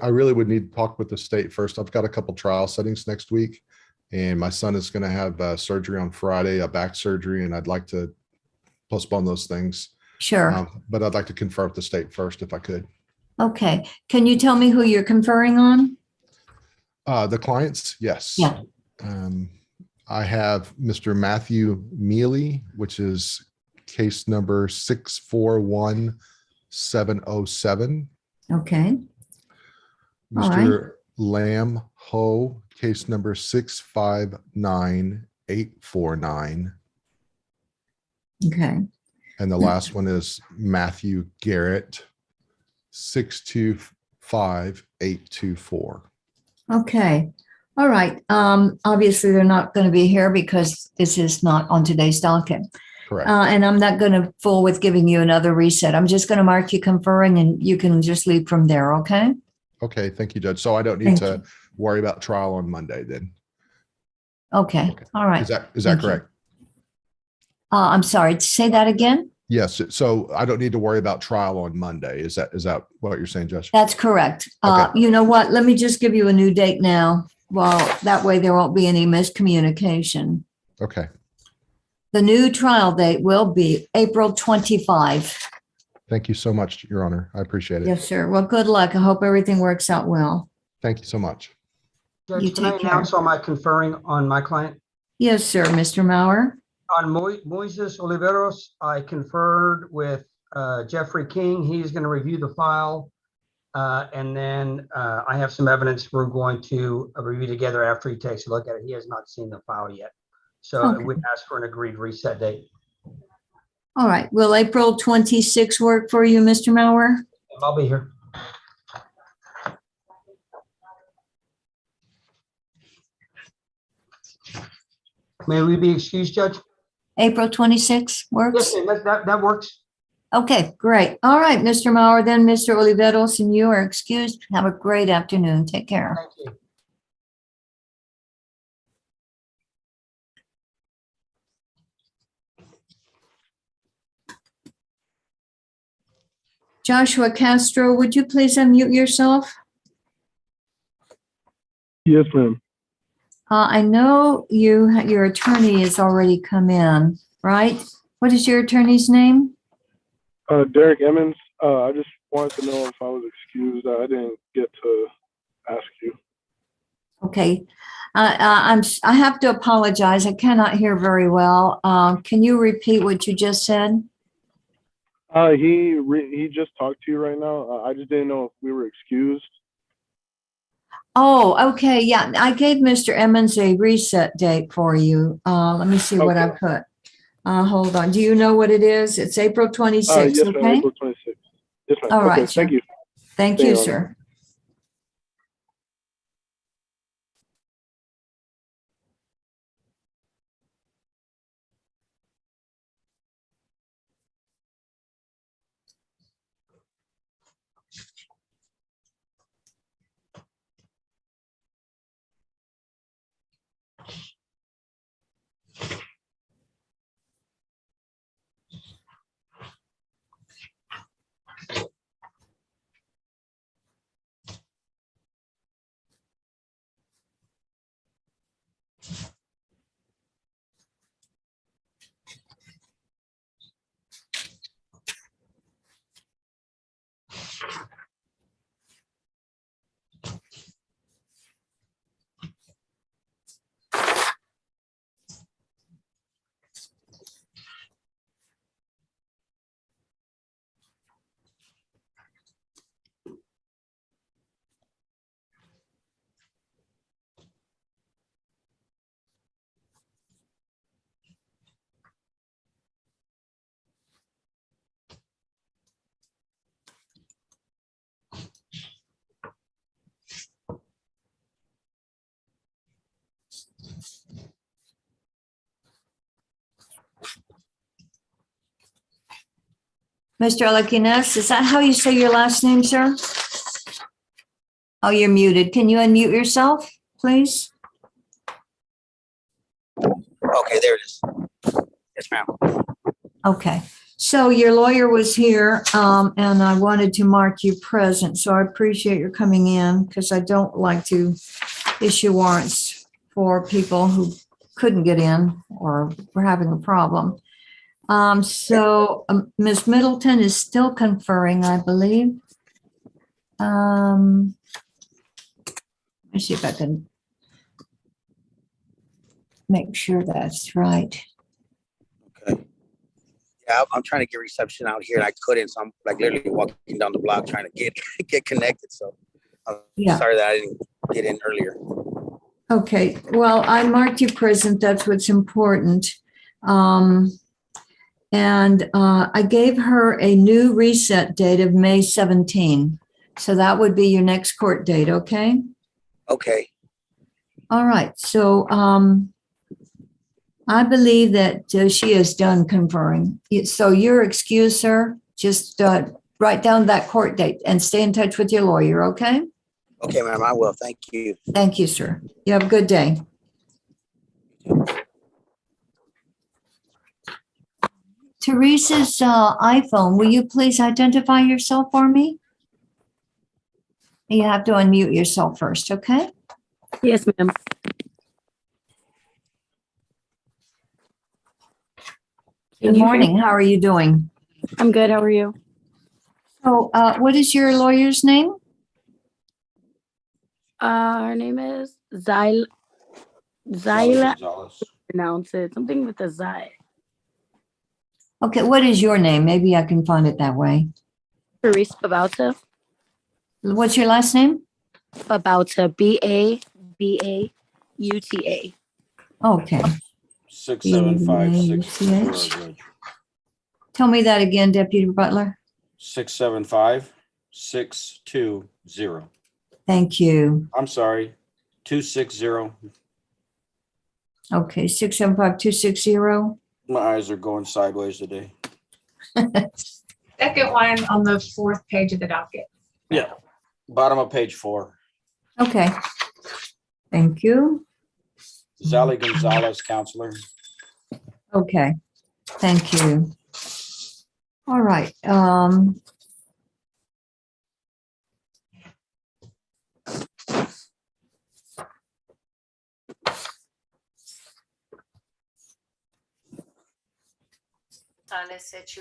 really would need to talk with the state first. I've got a couple trial settings next week, and my son is going to have surgery on Friday, a back surgery, and I'd like to postpone those things. Sure. But I'd like to confer with the state first if I could. Okay. Can you tell me who you're conferring on? The clients, yes. Yeah. I have Mr. Matthew Mealy, which is case number 641707. Okay. All right. Mr. Lam Ho, case number 659849. Okay. And the last one is Matthew Garrett, 625824. Okay. All right. Obviously, they're not going to be here because this is not on today's docket. Correct. And I'm not going to fool with giving you another reset. I'm just going to mark you conferring, and you can just leave from there. Okay. Okay. Thank you, Judge. So I don't need Thank to worry about trial on Monday then. Okay. All right. Is that Thank you. correct? I'm sorry. Say that again. Yes. So I don't need to worry about trial on Monday. Is that what you're saying, Judge? That's correct. Okay. You know what? Let me just give you a new date now. Well, that way there won't be any miscommunication. Okay. The new trial date will be April 25. Thank you so much, Your Honor. I appreciate it. Yes, sir. Well, good luck. I hope everything works out well. Thank you so much. Judge, You can I take care. announce on my conferring on my client? Yes, sir, Mr. Maurer. On Moises Oliveros, I conferred with Jeffrey King. He's going to review the file. And then I have some evidence we're going to review together after he takes a look at it. He has not seen the file yet. So Okay. we'd ask for an agreed reset date. All right. Will April 26 work for you, Mr. Maurer? I'll be here. May we be excused, Judge? April 26th works? Yes, ma'am, that works. Okay, great. All right, Mr. Mauer, then Mr. Oliveros, and you are excused. Have a great afternoon. Take care. Thank you. Joshua Castro, would you please unmute yourself? Yes, ma'am. I know your attorney has already come in, right? What is your attorney's name? Derek Emmons. I just wanted to know if I was excused. I didn't get to ask you. Okay. I have to apologize. I cannot hear very well. Can you repeat what you just said? He just talked to you right now. I just didn't know if we were excused. Oh, okay. Yeah, I gave Mr. Emmons a reset date for you. Let me see what I put. Hold on. Do you know what it is? It's April 26th, Yes, okay? ma'am, April 26th. Yes, ma'am. All Okay, right, sir. thank you. Thank you, sir. Mr. Alaquines, is that how you say your last name, sir? Oh, you're muted. Can you unmute yourself, please? Okay, there it is. Yes, ma'am. Okay. So your lawyer was here, and I wanted to mark you present. So I appreciate your coming in because I don't like to issue warrants for people who couldn't get in or were having a problem. Ms. Middleton is still conferring, I believe. Let me see if I can make sure that's right. Yeah, I'm trying to get reception out here and I couldn't, so I'm like literally walking down the block trying to get connected. So I'm sorry that I didn't get in earlier. Okay, well, I marked you present. That's what's important. I gave her a new reset date of May 17. So that would be your next court date, okay? Okay. All right, so I believe that she is done conferring. So you're excused, sir. Just write down that court date and stay in touch with your lawyer, okay? Okay, ma'am, I will. Thank you. Thank you, sir. You have a good day. Teresa's iPhone, will you please identify yourself for me? You have to unmute yourself first, okay? Yes, ma'am. Good morning. How are you doing? I'm good. How are you? So, what is your lawyer's name? Her name is Zyla. Pronounce it. Something with a Zy. Okay, what is your name? Maybe I can find it that way. Teresa Babauta. What's your last name? Babauta. Babauta. Okay. 675-620. Tell me that again, Deputy Butler. 675-620. Thank you. I'm sorry, 260. Okay, 675-260. My eyes are going sideways today. Second one on the fourth page of the docket. Yeah, bottom of page 4. Okay. Thank you. Zali Gonzalez, counselor. Okay, thank you. All right.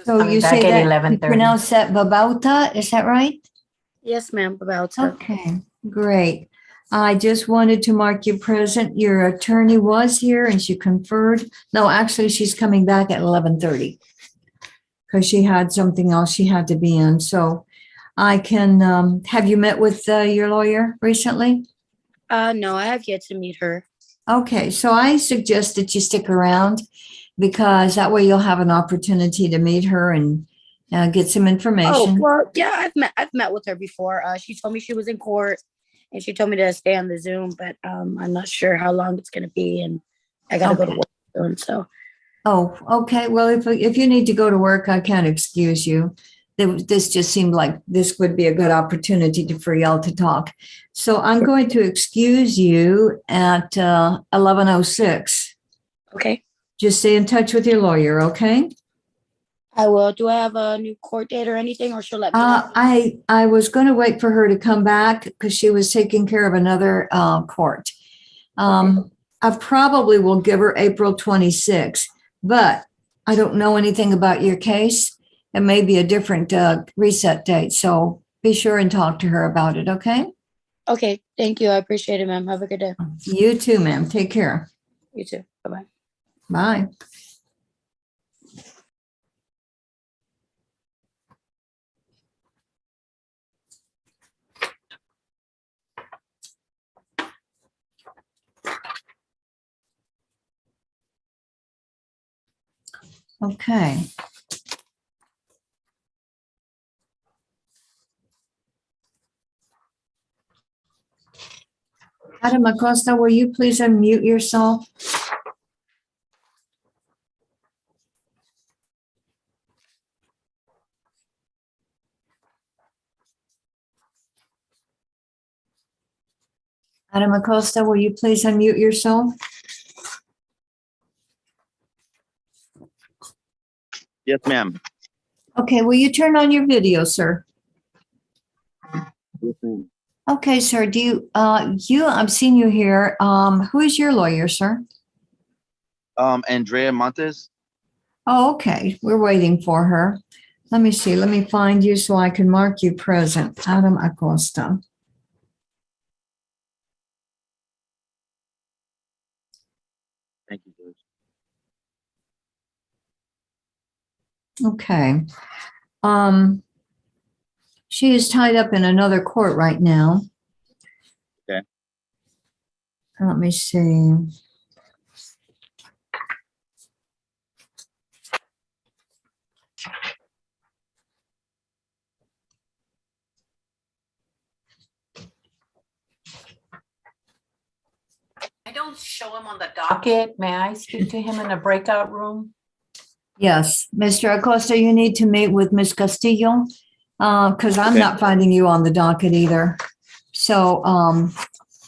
So you say that you pronounce that Babauta, is that right? Yes, ma'am, about to. Okay, great. I just wanted to mark you present. Your attorney was here and she conferred. No, actually, she's coming back at 11:30 because she had something else she had to be in. So I can, have you met with your lawyer recently? No, I have yet to meet her. Okay, so I suggest that you stick around because that way you'll have an opportunity to meet her and get some Oh, information. well, yeah, I've met with her before. She told me she was in court and she told me to stay on the Zoom, but I'm not sure how long it's gonna be and I gotta go to work soon, so. Oh, okay. Well, if you need to go to work, I can't excuse you. This just seemed like this would be a good opportunity for y'all to talk. So I'm going to excuse you at 11:06. Okay. Just stay in touch with your lawyer, okay? I will. Do I have a new court date or anything, or she'll let me know? I was going to wait for her to come back because she was taking care of another court. I probably will give her April 26th, but I don't know anything about your case. It may be a different reset date, so be sure and talk to her about it, okay? Okay, thank you. I appreciate it, ma'am. Have a good day. You too, ma'am. Take care. You too. Bye-bye. Bye. Okay. Adam Acosta, will you please unmute yourself? Adam Acosta, will you please unmute yourself? Yes, ma'am. Okay, will you turn on your video, sir? Yes, ma'am. Okay, sir, do you, I've seen you here. Who is your lawyer, sir? Andrea Montes. Oh, okay, we're waiting for her. Let me see, let me find you so I can mark you present. Adam Acosta. Thank you, George. Okay. She is tied up in another court right now. Okay. Let me see. I don't show him on the docket. May I speak to him in the breakout room? Yes, Mr. Acosta, you need to meet with Ms. Castillo because I'm not finding you on the docket either. So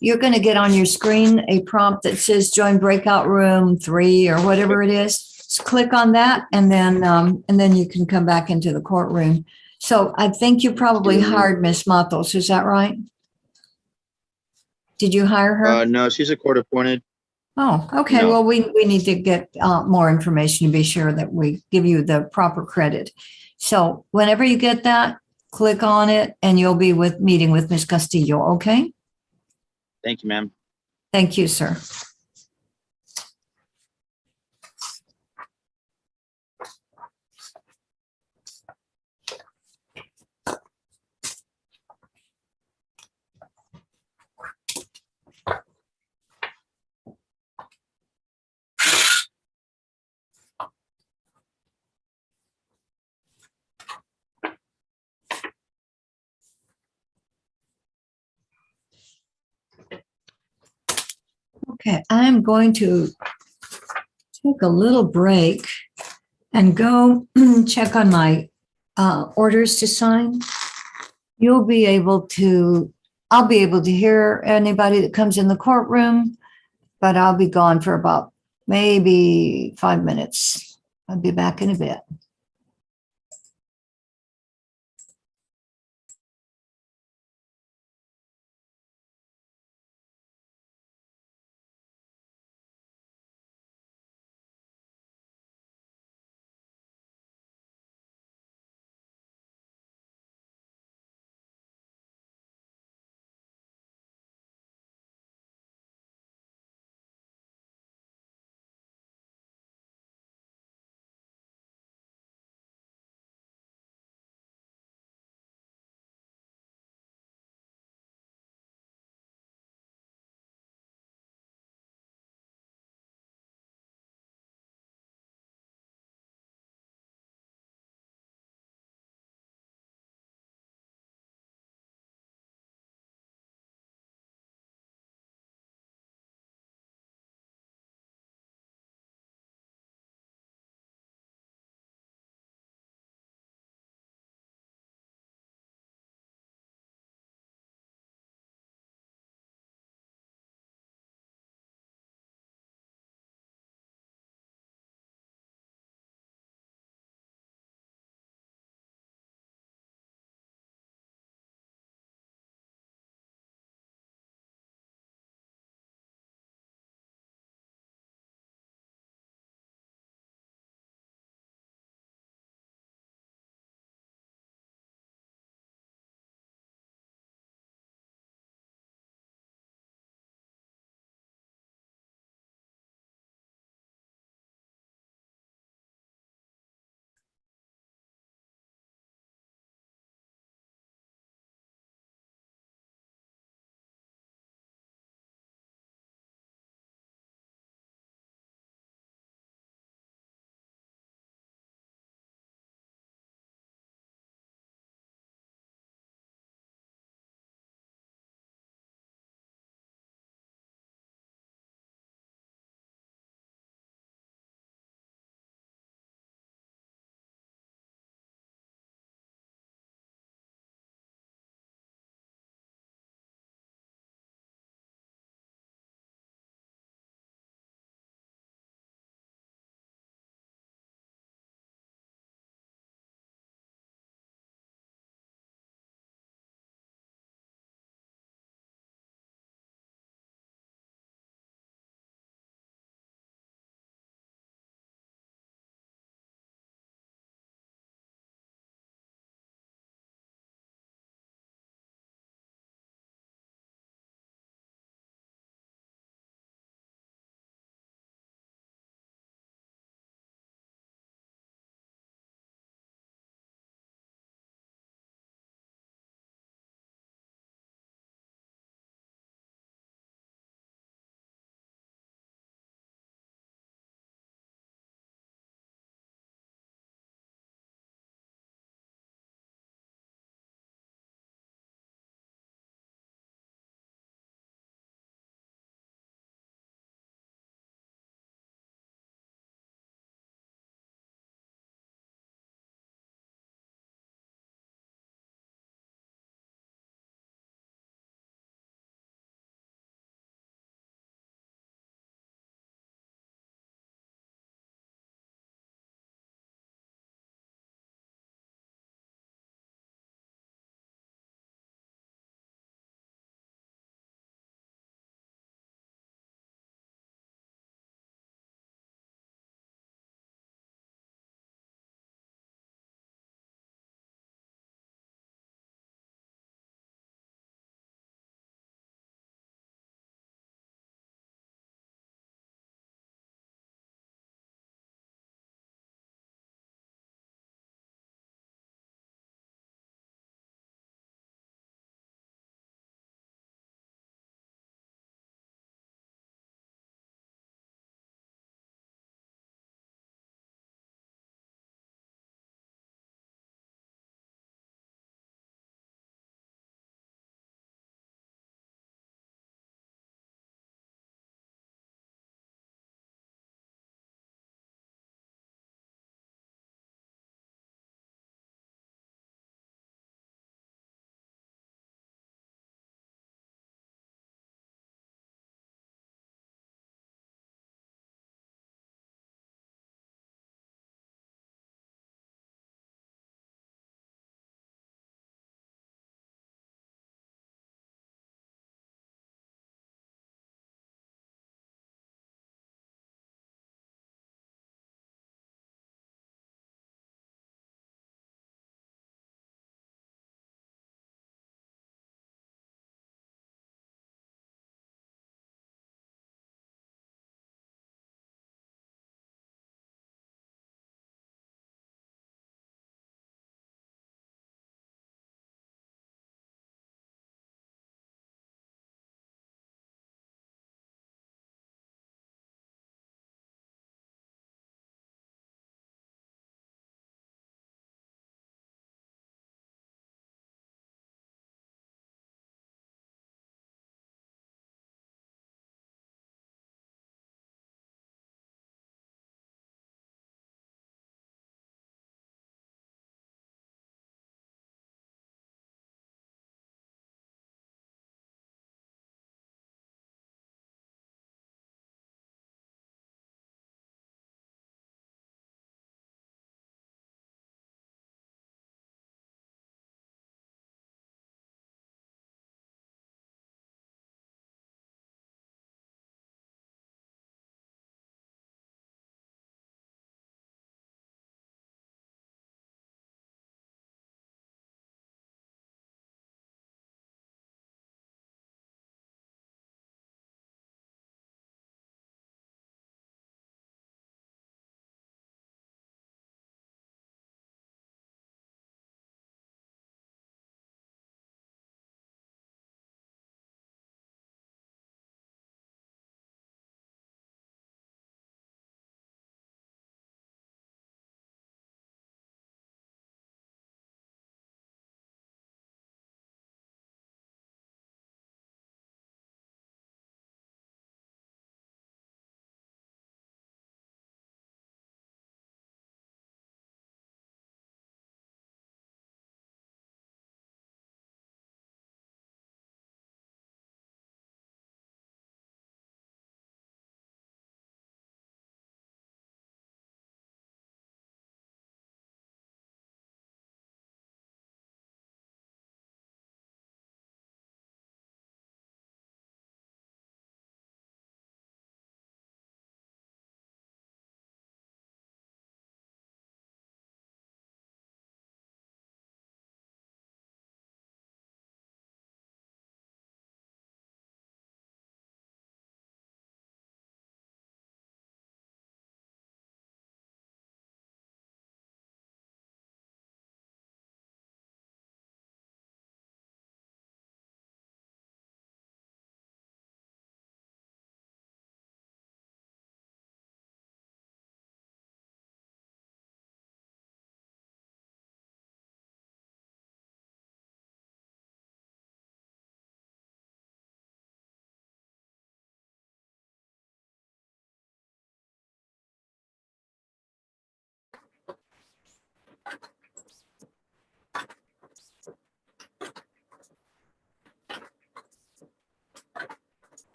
you're going to get on your screen a prompt that says join breakout room 3 or whatever it is. Just click on that and then you can come back into the courtroom. So I think you probably hired Ms. Matos. Is that right? Did you hire her? No, she's a court appointed. Oh, okay. No. Well, we need to get more information to be sure that we give you the proper credit. So whenever you get that, click on it and you'll be meeting with Ms. Castillo, okay? Thank you, ma'am. Thank you, sir. Okay, I'm going to take a little break and go check on my orders to sign, I'll be able to hear anybody that comes in the courtroom, but I'll be gone for about maybe 5 minutes. I'll be back in a bit.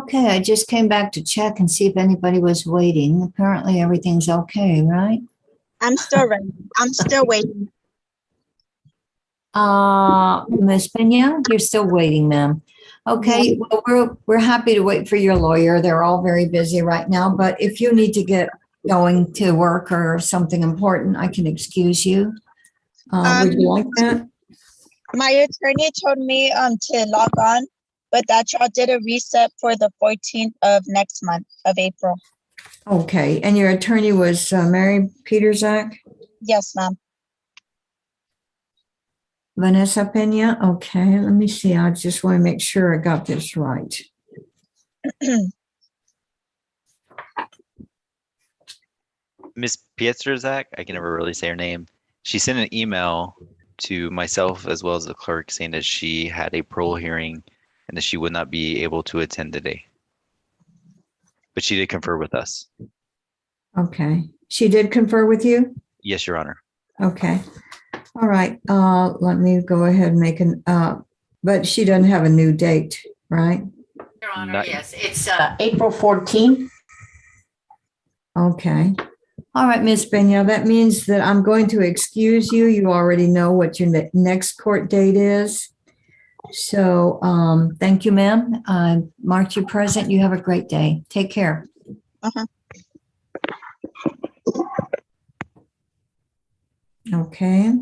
Okay, I just came back to check and see if anybody was waiting. Apparently everything's okay, right? I'm still ready. I'm still waiting. Ms. Pena, you're still waiting, ma'am. Okay, well, we're happy to wait for your lawyer. They're all very busy right now, but if you need to get going to work or something important, I can excuse you. Would you like that? My attorney told me to log on, but that y'all did a reset for the 14th of next month of April. Okay, and your attorney was Mary Peterzak? Yes, ma'am. Vanessa Pena? Okay, let me see. I just want to make sure I got this right. Miss Pietrzak, I can never really say her name. She sent an email to myself as well as the clerk saying that she had a parole hearing and that she would not be able to attend today. But she did confer with us. Okay, she did confer with you? Yes, Your Honor. Okay, all right. Let me go ahead and make an, but she doesn't have a new date, right? Your Honor, yes, it's April 14th. Okay. All right, Ms. Pena, that means that I'm going to excuse you. You already know what your next court date is. So thank you, ma'am. I marked you present. You have a great day. Take care. Okay.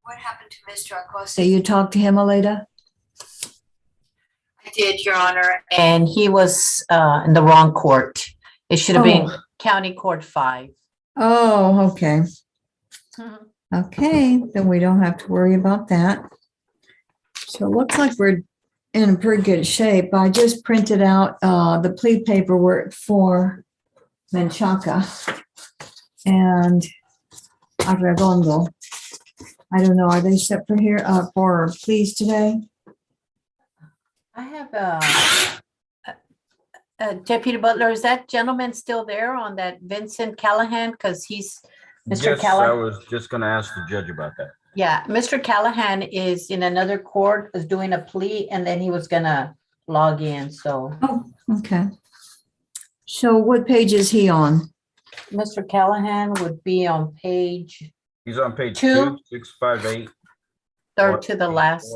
What happened to Mr. Acosta? You talked to him, Aleda? I did, Your Honor, and he was in the wrong court. It should have been County Court 5. Oh, okay. Okay, then we don't have to worry about that. So it looks like we're in pretty good shape. I just printed out the plea paperwork for Menchaca and Arredondo. I don't know, are they set for here for pleas today? I have Deputy Butler, is that gentleman still there on that Vincent Callahan? Because he's Mr. Yes, I Callahan. was just gonna ask the judge about that. Yeah, Mr. Callahan is in another court, is doing a plea, and then he was gonna log in, so. Oh, okay. So what page is he on? Mr. Callahan would be on page He's on page 2, 658. third to the last.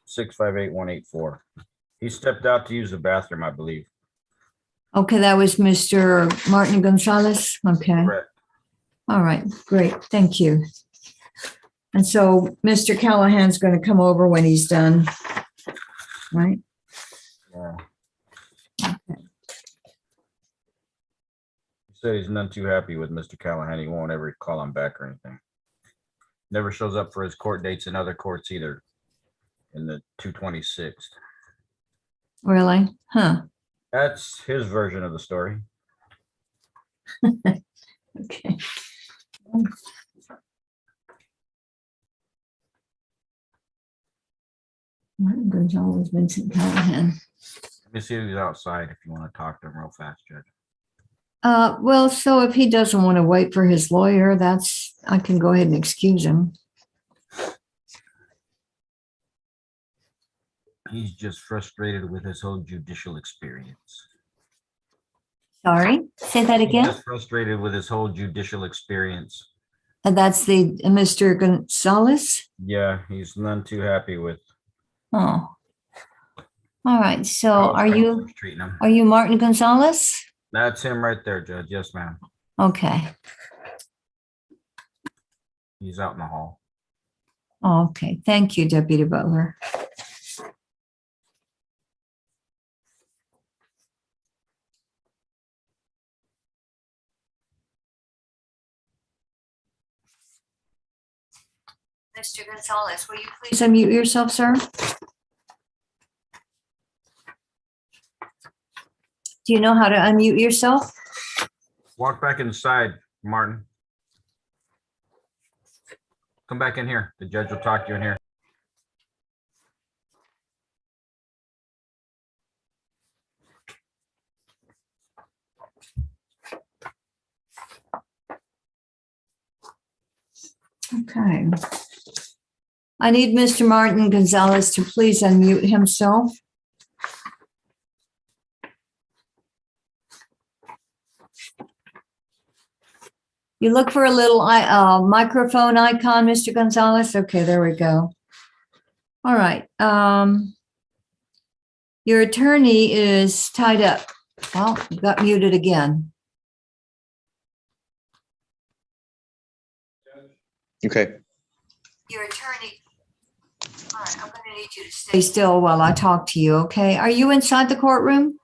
658-184. He stepped out to use the bathroom, I believe. Okay, that was Mr. Martin Gonzalez. Okay. Correct. All right, great. Thank you. And so Mr. Callahan's going to come over when he's done, right? Yeah. Okay. He said he's none too happy with Mr. Callahan. He won't ever call him back or anything. Never shows up for his court dates in other courts either. In the 226th. Really? Huh. That's his version of the story. Okay. Martin Gonzalez, Vincent Callahan. Let me see if he's outside if you want to talk to him real fast, Judge. Well, so if he doesn't want to wait for his lawyer, I can go ahead and excuse him. He's just frustrated with his whole judicial experience. Sorry, say that He's again. just frustrated with his whole judicial experience. And that's the Mr. Gonzalez? Yeah, he's none too happy with. Oh. All right. So how are you treating him. Martin Gonzalez? That's him right there, Judge. Yes, ma'am. Okay. He's out in the hall. Okay. Thank you, Deputy Butler. Mr. Gonzalez, will you please unmute yourself, sir? Do you know how to unmute yourself? Walk back inside, Martin. Come back in here. The judge will talk to you in here. Okay. I need Mr. Martin Gonzalez to please unmute himself. You look for a little microphone icon, Mr. Gonzalez. Okay, there we go. All right. Your attorney is tied up. Well, you got muted again. Okay. Your attorney. All right, I'm going to need you to stay still while I talk to you, okay? Are you inside the courtroom?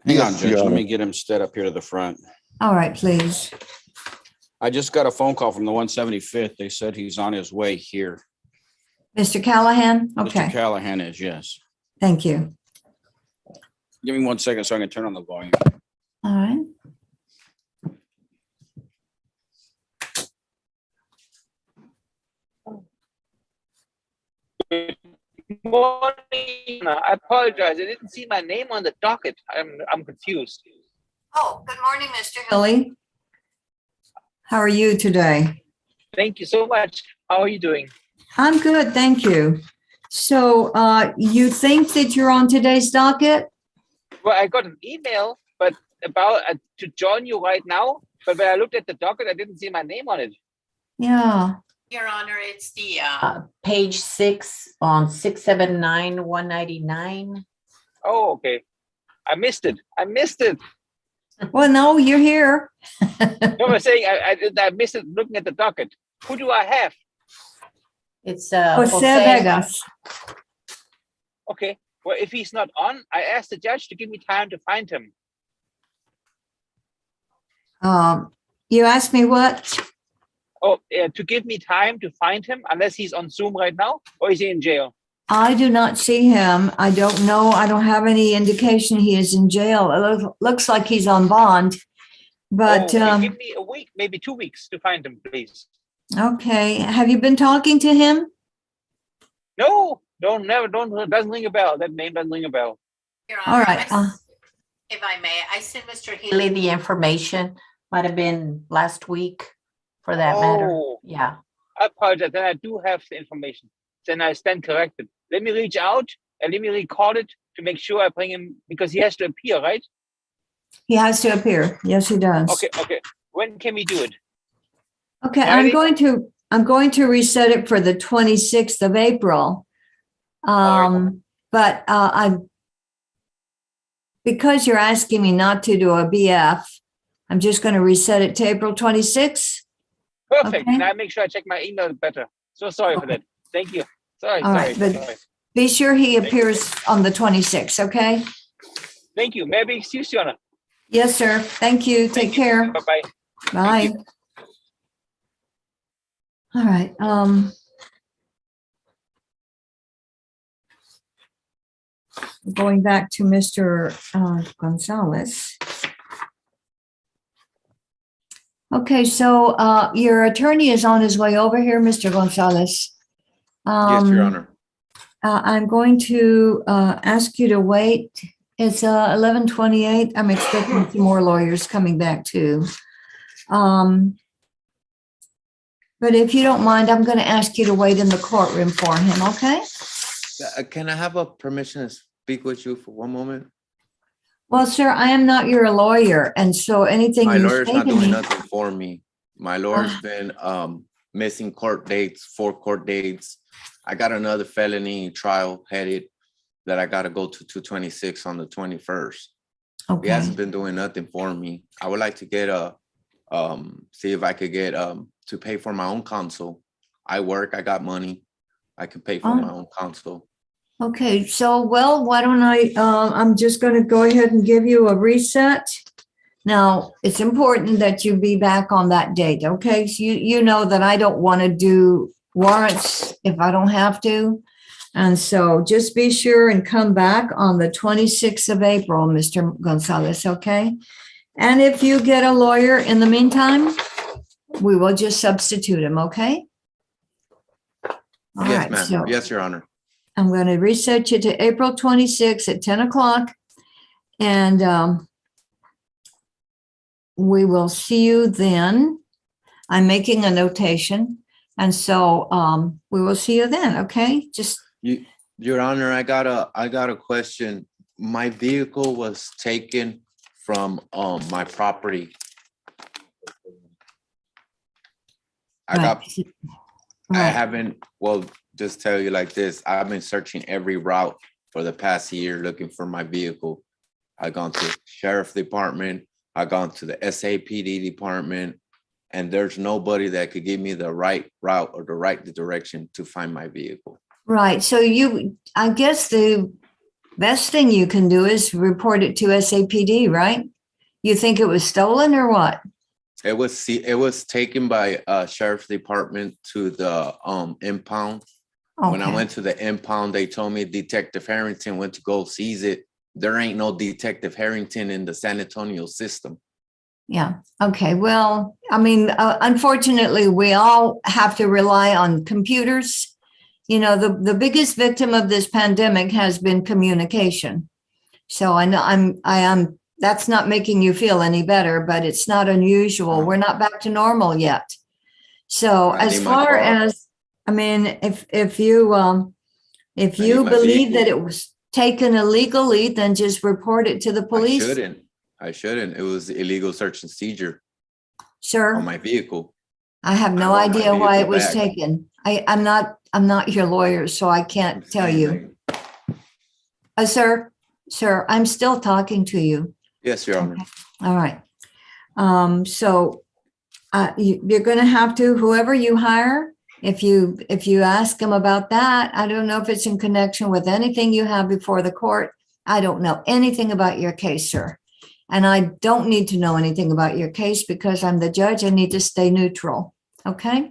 Hang on, Yes, Judge. Your Let Honor. me get him stood up here to the front. All right, please. I just got a phone call from the 175th. They said he's on his way here. Mr. Callahan? Mr. Okay, Callahan is, yes. thank you. Give me 1 second so I can turn on the volume. All right. Morning. I apologize. I didn't see my name on the docket. I'm confused. Oh, good morning, Mr. Hilly. How are you today? Thank you so much. How are you doing? I'm good, thank you. So you think that you're on today's docket? Well, I got an email, but about to join you right now. But when I looked at the docket, I didn't see my name on it. Yeah. Your Honor, it's the page 6 on 679-199. Oh, okay. I missed it. Well, no, you're here. No, I'm saying I missed it looking at the docket. Who do I have? It's Jose Vegas. Okay. Well, if he's not on, I asked the judge to give me time to find him. You asked me what? Oh, to give me time to find him, unless he's on Zoom right now, or is he in jail? I do not see him. I don't know. I don't have any indication he is in jail. It looks like he's on bond, but Give me a week, maybe 2 weeks to find him, please. okay. Have you been talking to him? No, doesn't ring a bell. That name doesn't ring a bell. Your All Honor, right. if I may, I sent Mr. Healy the information. Might have been last week for that matter. Oh. Yeah. I apologize. Then I do have the information. Then I stand corrected. Let me reach out and let me record it to make sure I bring him, because he has to appear, right? He has to appear. Yes, he does. Okay. When can we do it? Okay, Friday? I'm going to reset it for the 26th of April. But because you're asking me not to do a BF, I'm just going to reset it to April 26th. Perfect. Okay. Now I make sure I check my email better. So sorry for that. Thank you. Sorry. All right, but be sure he appears on the 26th, okay? Thank you. May I be excused, Your Honor? Yes, sir. Thank you. Take care. Bye-bye. Bye. All right. Going back to Mr. Gonzalez. Okay, so your attorney is on his way over here, Mr. Gonzalez. Yes, Your Honor. I'm going to ask you to wait. It's 11:28. I'm expecting some more lawyers coming back too. But if you don't mind, I'm going to ask you to wait in the courtroom for him, okay? Can I have a permission to speak with you for one moment? Well, sir, I am not your lawyer, and so anything My you lawyer's say not to doing me, nothing for me. My lawyer's been missing court dates, 4 court dates. I got another felony trial headed that I got to go to 226 on the 21st. He hasn't been doing nothing for me. I would like to get see if I could get to pay for my own counsel. I work, I got money. I can pay for my own counsel. Okay, so, well, why don't I'm just going to go ahead and give you a reset. Now, it's important that you be back on that date, okay? So you know that I don't want to do warrants if I don't have to. And so just be sure and come back on the 26th of April, Mr. Gonzalez, okay? And if you get a lawyer in the meantime, we will just substitute him, okay? All Yes, right, ma'am. so Yes, Your Honor. I'm going to reset you to April 26th at 10 o'clock. And we will see you then. I'm making a notation. And so we will see you then, okay? Just, Your Honor, I got a question. My vehicle was taken from my property. I haven't, well, just tell you like this, I've been searching every route for the past year looking for my vehicle. I gone to sheriff department, I gone to the SAPD department, and there's nobody that could give me the right route or the right direction to find my vehicle. right. So I guess the best thing you can do is report it to SAPD, right? You think it was stolen or what? It was taken by sheriff's department to the impound. When I Okay. went to the impound, they told me Detective Harrington went to go seize it. There ain't no Detective Harrington in the San Antonio system. Yeah. Okay. Well, I mean, unfortunately, we all have to rely on computers. You know, the biggest victim of this pandemic has been communication. So I know that's not making you feel any better, but it's not unusual. We're not back to normal yet. So as far as, I mean, if you believe that it was taken illegally, then just report it to the police. I shouldn't. It was illegal search and seizure Sir, on my vehicle. I have no want my idea why it vehicle was back. taken. I'm not your lawyer, so I can't tell you. Sir, I'm still talking to you. Yes, Your Honor. All right. So you're going to have to, whoever you hire, if you ask them about that, I don't know if it's in connection with anything you have before the court. I don't know anything about your case, sir. And I don't need to know anything about your case because I'm the judge. I need to stay neutral. Okay?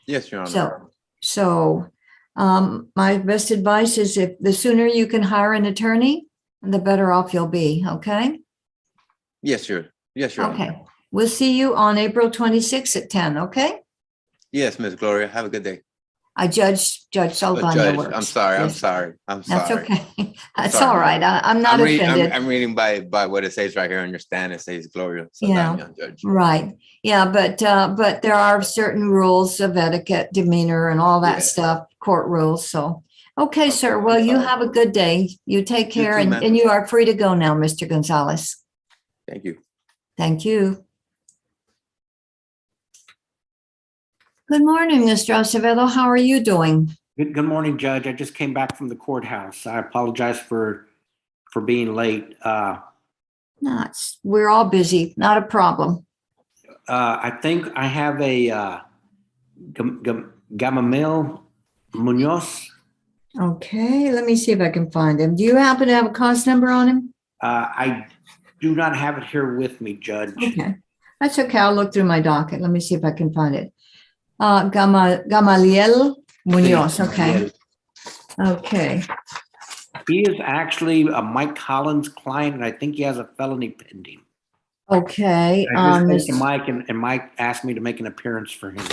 Yes, Your Honor. So my best advice is if the sooner you can hire an attorney, the better off you'll be. Okay? Yes, Your Honor. Okay. We'll see you on April 26th at 10. Okay? Yes, Miss Gloria. Have a good day. Judge Saldaña Judge, works. I'm sorry. Yes. I'm That's sorry. okay. That's all right. I'm not offended. I'm reading by what it says right here on your stand. It says Gloria Yeah. Saldaña, Judge. Right. Yeah, but there are certain rules of etiquette, demeanor, and all that stuff, court rules. So, okay, sir. Well, you have a good day. You take care, too, ma'am. and you are free to go now, Mr. Gonzalez. Thank you. Thank you. Good morning, Mr. Acevedo. How are you doing? Good morning, Judge. I just came back from the courthouse. I apologize for being late. We're all busy. Not a problem. I think I have a Gamamil Munoz. Okay, let me see if I can find him. Do you happen to have a cause number on him? I do not have it here with me, Judge. Okay, that's okay. I'll look through my docket. Let me see if I can find it. Gamaliel Munoz. Okay. Okay. He is actually a Mike Collins client, and I think he has a felony pending. Okay. I just spoke to Mike, and Mike asked me to make an appearance for him.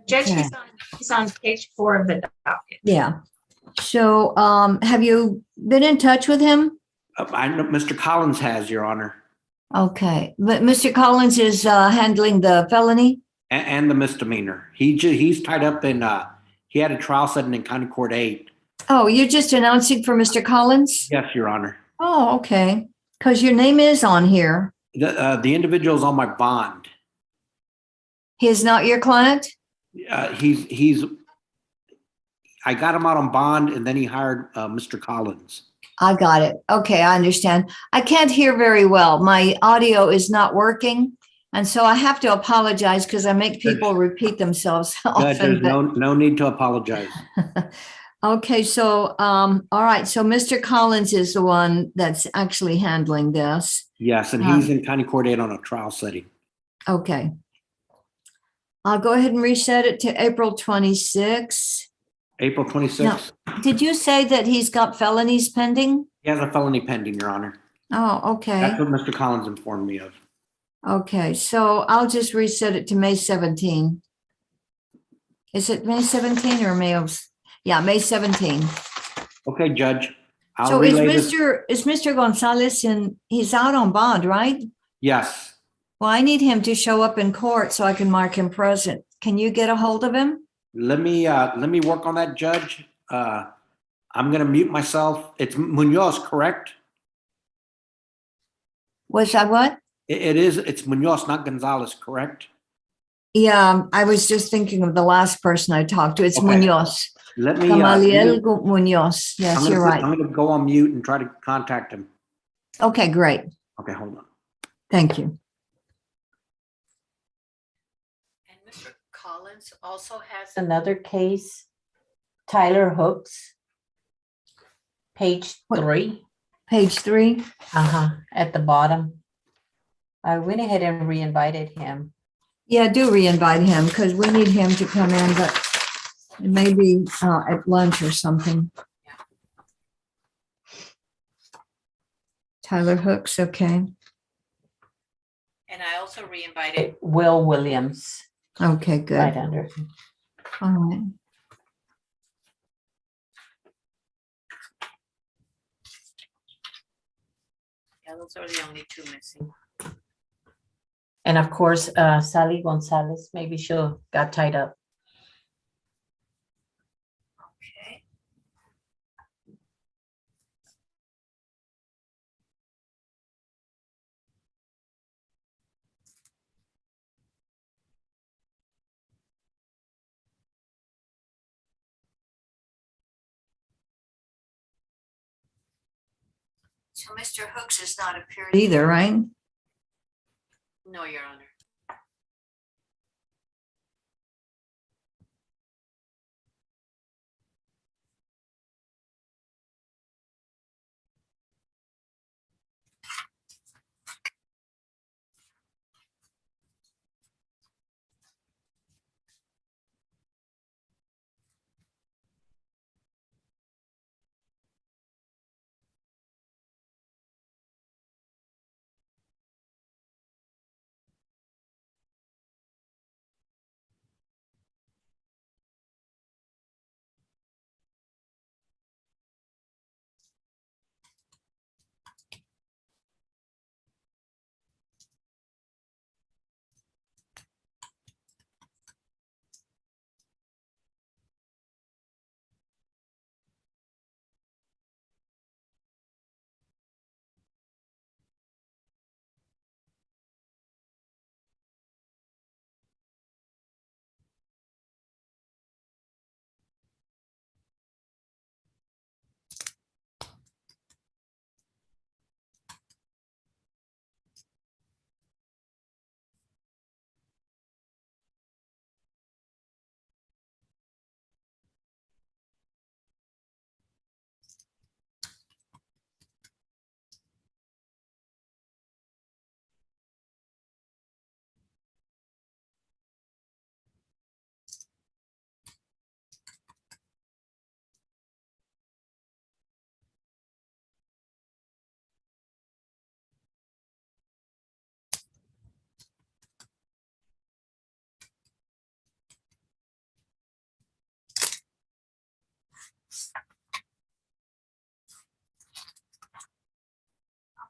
Judge, Okay. he's on page 4 of the docket. Yeah. So, have you been in touch with him? I know Mr. Collins has, Your Honor. Okay, but Mr. Collins is handling the felony? And the misdemeanor. He's tied up in, he had a trial setting in County Court 8. Oh, you're just announcing for Mr. Collins? Yes, Your Honor. Oh, okay. Because your name is on here. The individual's on my bond. He is not your client? I got him out on bond, and then he hired Mr. Collins. I got it. Okay, I understand. I can't hear very well. My audio is not working. And so I have to apologize because I make people repeat themselves often. There's no need to apologize. Okay, so, all right. So Mr. Collins is the one that's actually handling this. Yes, and he's in County Court 8 on a trial setting. Okay. I'll go ahead and reset it to April 26. April 26th? Now, did you say that he's got felonies pending? He has a felony pending, Your Honor. Oh, okay. That's what Mr. Collins informed me of. Okay, so I'll just reset it to May 17. Is it May 17 or May? Yeah, May 17. Okay, Judge. I'll So is relay this. Mr. Gonzalez he's out on bond, right? Yes. Well, I need him to show up in court so I can mark him present. Can you get a hold of him? Let me work on that, Judge. I'm gonna mute myself. It's Munoz, correct? Was I what? It's Munoz, not Gonzalez, correct? Yeah, I was just thinking of the last person I talked to. It's Okay. Munoz. Let me, Gamaliel Munoz. Yes, you're right. I'm gonna go on mute and try to contact him. Okay, great. Okay, hold on. Thank you. And Mr. Collins also has another case, Tyler Hooks. Page 3. Page 3? At the bottom. I went ahead and re-invited him. Yeah, do re-invite him because we need him to come in, but maybe at lunch or something. Tyler Hooks, okay. And I also re-invited Will Williams. Okay, good. Right under. All right. Yeah, those are the only 2 missing. And of course, Sally Gonzalez, maybe she'll got tied up. Okay. So Mr. Hooks has not appeared either, right? No, Your Honor.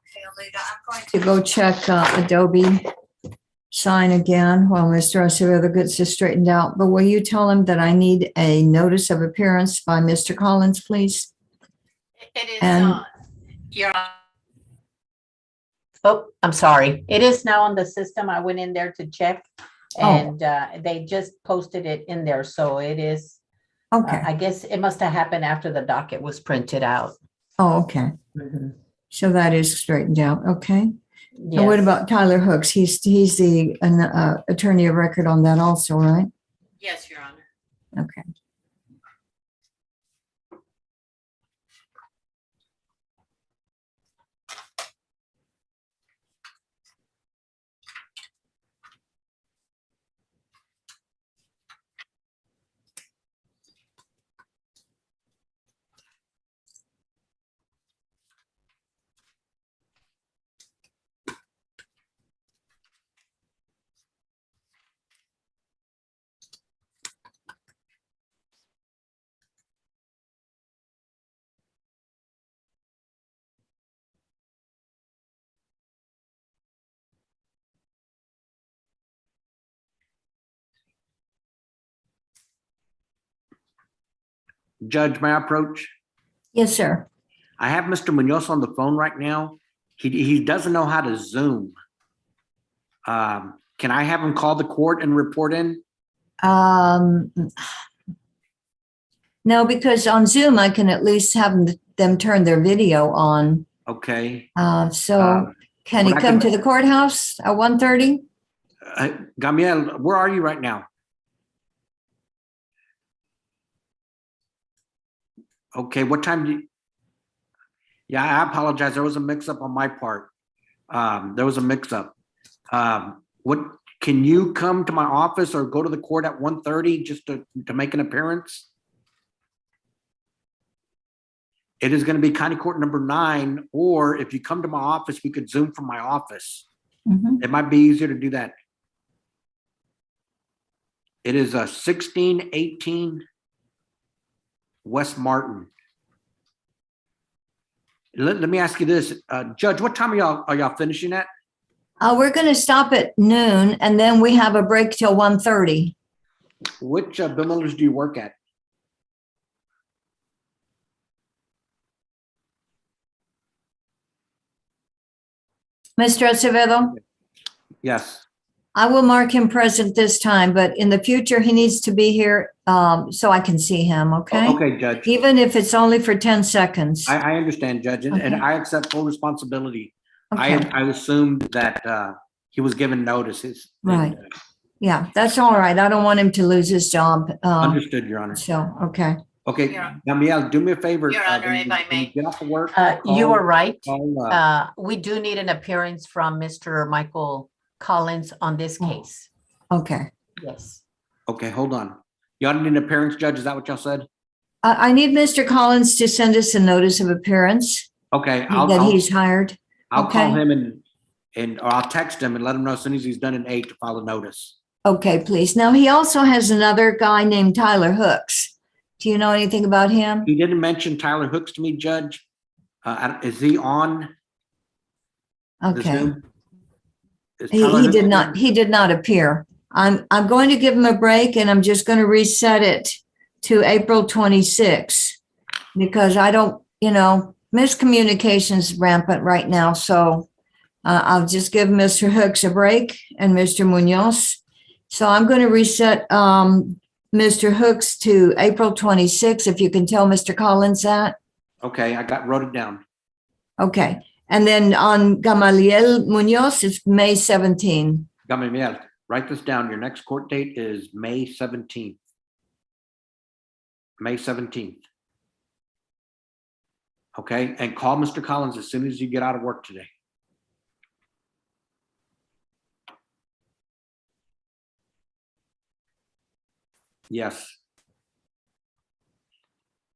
Okay, Alita, I'm going to go check Adobe sign again while Mr. Acevedo gets this straightened out. But will you tell him that I need a notice of appearance by Mr. Collins, please? It is, And Your Honor. Oh, I'm sorry. It is now on the system. I went in there to check and they just posted it in there. So it is, okay. I guess it must have happened after the docket was printed out. Oh, okay. So that is straightened out. Okay. Yes. And what about Tyler Hooks? He's the attorney of record on that also, right? Yes, Your Honor. Okay. Judge, may I approach? Yes, sir. I have Mr. Munoz on the phone right now. He doesn't know how to Zoom. Can I have him call the court and report in? No, because on Zoom, I can at least have them turn their video on. Okay. So can he What I come can- to the courthouse at 1:30? Gamiel, where are you right now? Okay, what time do you? Yeah, I apologize. There was a mix-up on my part. There was a mix-up. What, can you come to my office or go to the court at 1:30 just to make an appearance? It is going to be County Court number 9, or if you come to my office, we could Zoom from my office. It might be easier to do that. It is 1618 West Martin. Let me ask you this, Judge, what time are y'all finishing at? We're going to stop at noon and then we have a break till 1:30. Which bill millers do you work at? Mr. Acevedo, Yes. I will mark him present this time, but in the future, he needs to be here so I can see him, okay? Okay, Judge. Even if it's only for 10 seconds. I understand, Judge, and Okay. I accept full responsibility. Okay. I assumed that he was given notices. Right. Yeah, that's all right. I don't want him to lose his job. Understood, Your Honor. So, okay. Okay, Gamiel, do me a favor. Your Honor, if I may. Get off of work. You are right. call, We do need an appearance from Mr. Michael Collins on this case. Okay. Yes. Okay, hold on. Y'all need an appearance, Judge? Is that what y'all said? I need Mr. Collins to send us a notice of appearance Okay, that he's hired. I'll call Okay. him or I'll text him and let him know as soon as he's done an 8 to file a notice. Okay, please. Now, he also has another guy named Tyler Hooks. Do you know anything about him? He didn't mention Tyler Hooks to me, Judge. Is he on the Okay. Zoom? Is Tyler He Hooks did on? not, he did not appear. I'm going to give him a break and I'm just going to reset it to April 26 because I don't, miscommunication's rampant right now. So I'll just give Mr. Hooks a break and Mr. Munoz. So I'm going to reset Mr. Hooks to April 26, if you can tell Mr. Collins that. Okay, wrote it down. Okay. And then on Gamaliel Munoz, it's May 17. Gamaliel, write this down. Your next court date is May 17th. May 17th. Okay, and call Mr. Collins as soon as you get out of work today. Yes.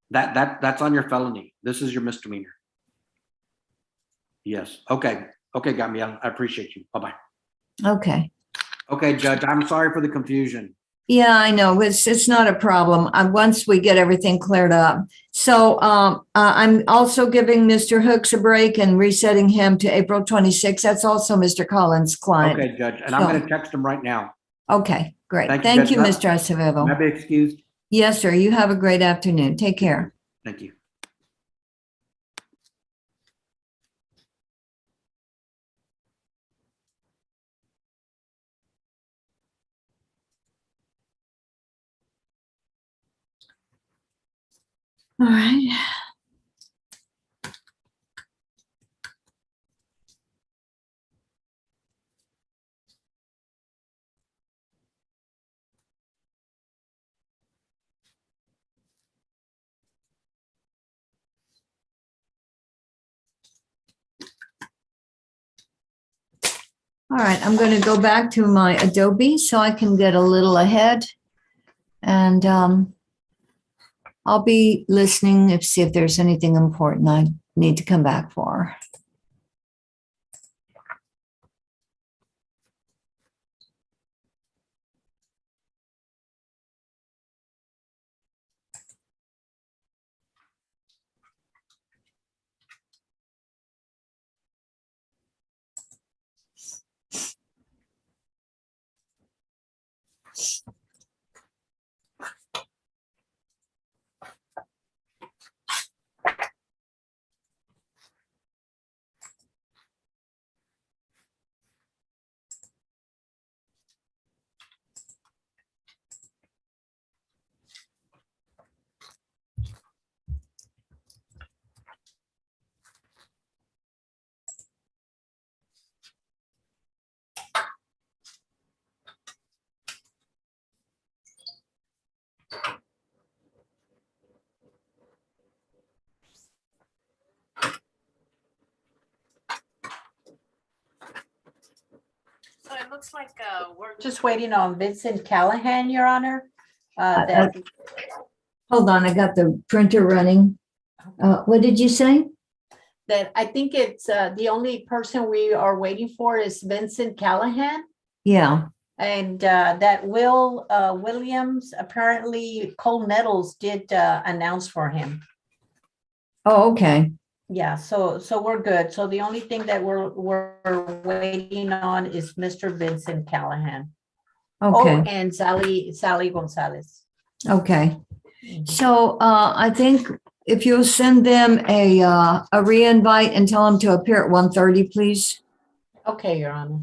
That's on your felony. This is your misdemeanor. Yes. Okay. Okay, Gamiel. I appreciate you. Bye-bye. Okay. Okay, Judge, I'm sorry for the confusion. Yeah, I know. It's not a problem. Once we get everything cleared up. So I'm also giving Mr. Hooks a break and resetting him to April 26. That's also Mr. Collins' client. Okay, Judge, and I'm going to text him right now. Okay, great. Thank you, Thank you, Judge. Mr. Acevedo. May I be excused? Yes, sir. You have a great afternoon. Take care. Thank you. All right. All right, I'm going to go back to my Adobe so I can get a little ahead. And I'll be listening to see if there's anything important I need to come back for. looks like we're just waiting on Vincent Callahan, Your Honor. Hold on, I got the printer running. What did you say? That I think it's the only person we are waiting for is Vincent Callahan. Yeah. And that Will Williams, apparently Cole Nettles did announce for him. Oh, okay. Yeah, so we're good. So the only thing that we're waiting on is Mr. Vincent Callahan. Okay. Oh, and Sally Gonzalez. Okay. So I think if you'll send them a re-invite and tell them to appear at 1:30, please. Okay, Your Honor.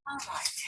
All right.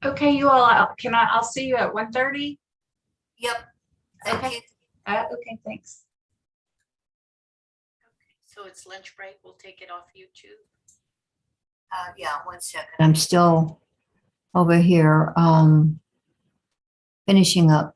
Okay, you all, I'll see you at 1:30? Yep. Okay. Okay, thanks. So it's lunch break. We'll take it off YouTube. Yeah, 1 second. I'm still over here, finishing up.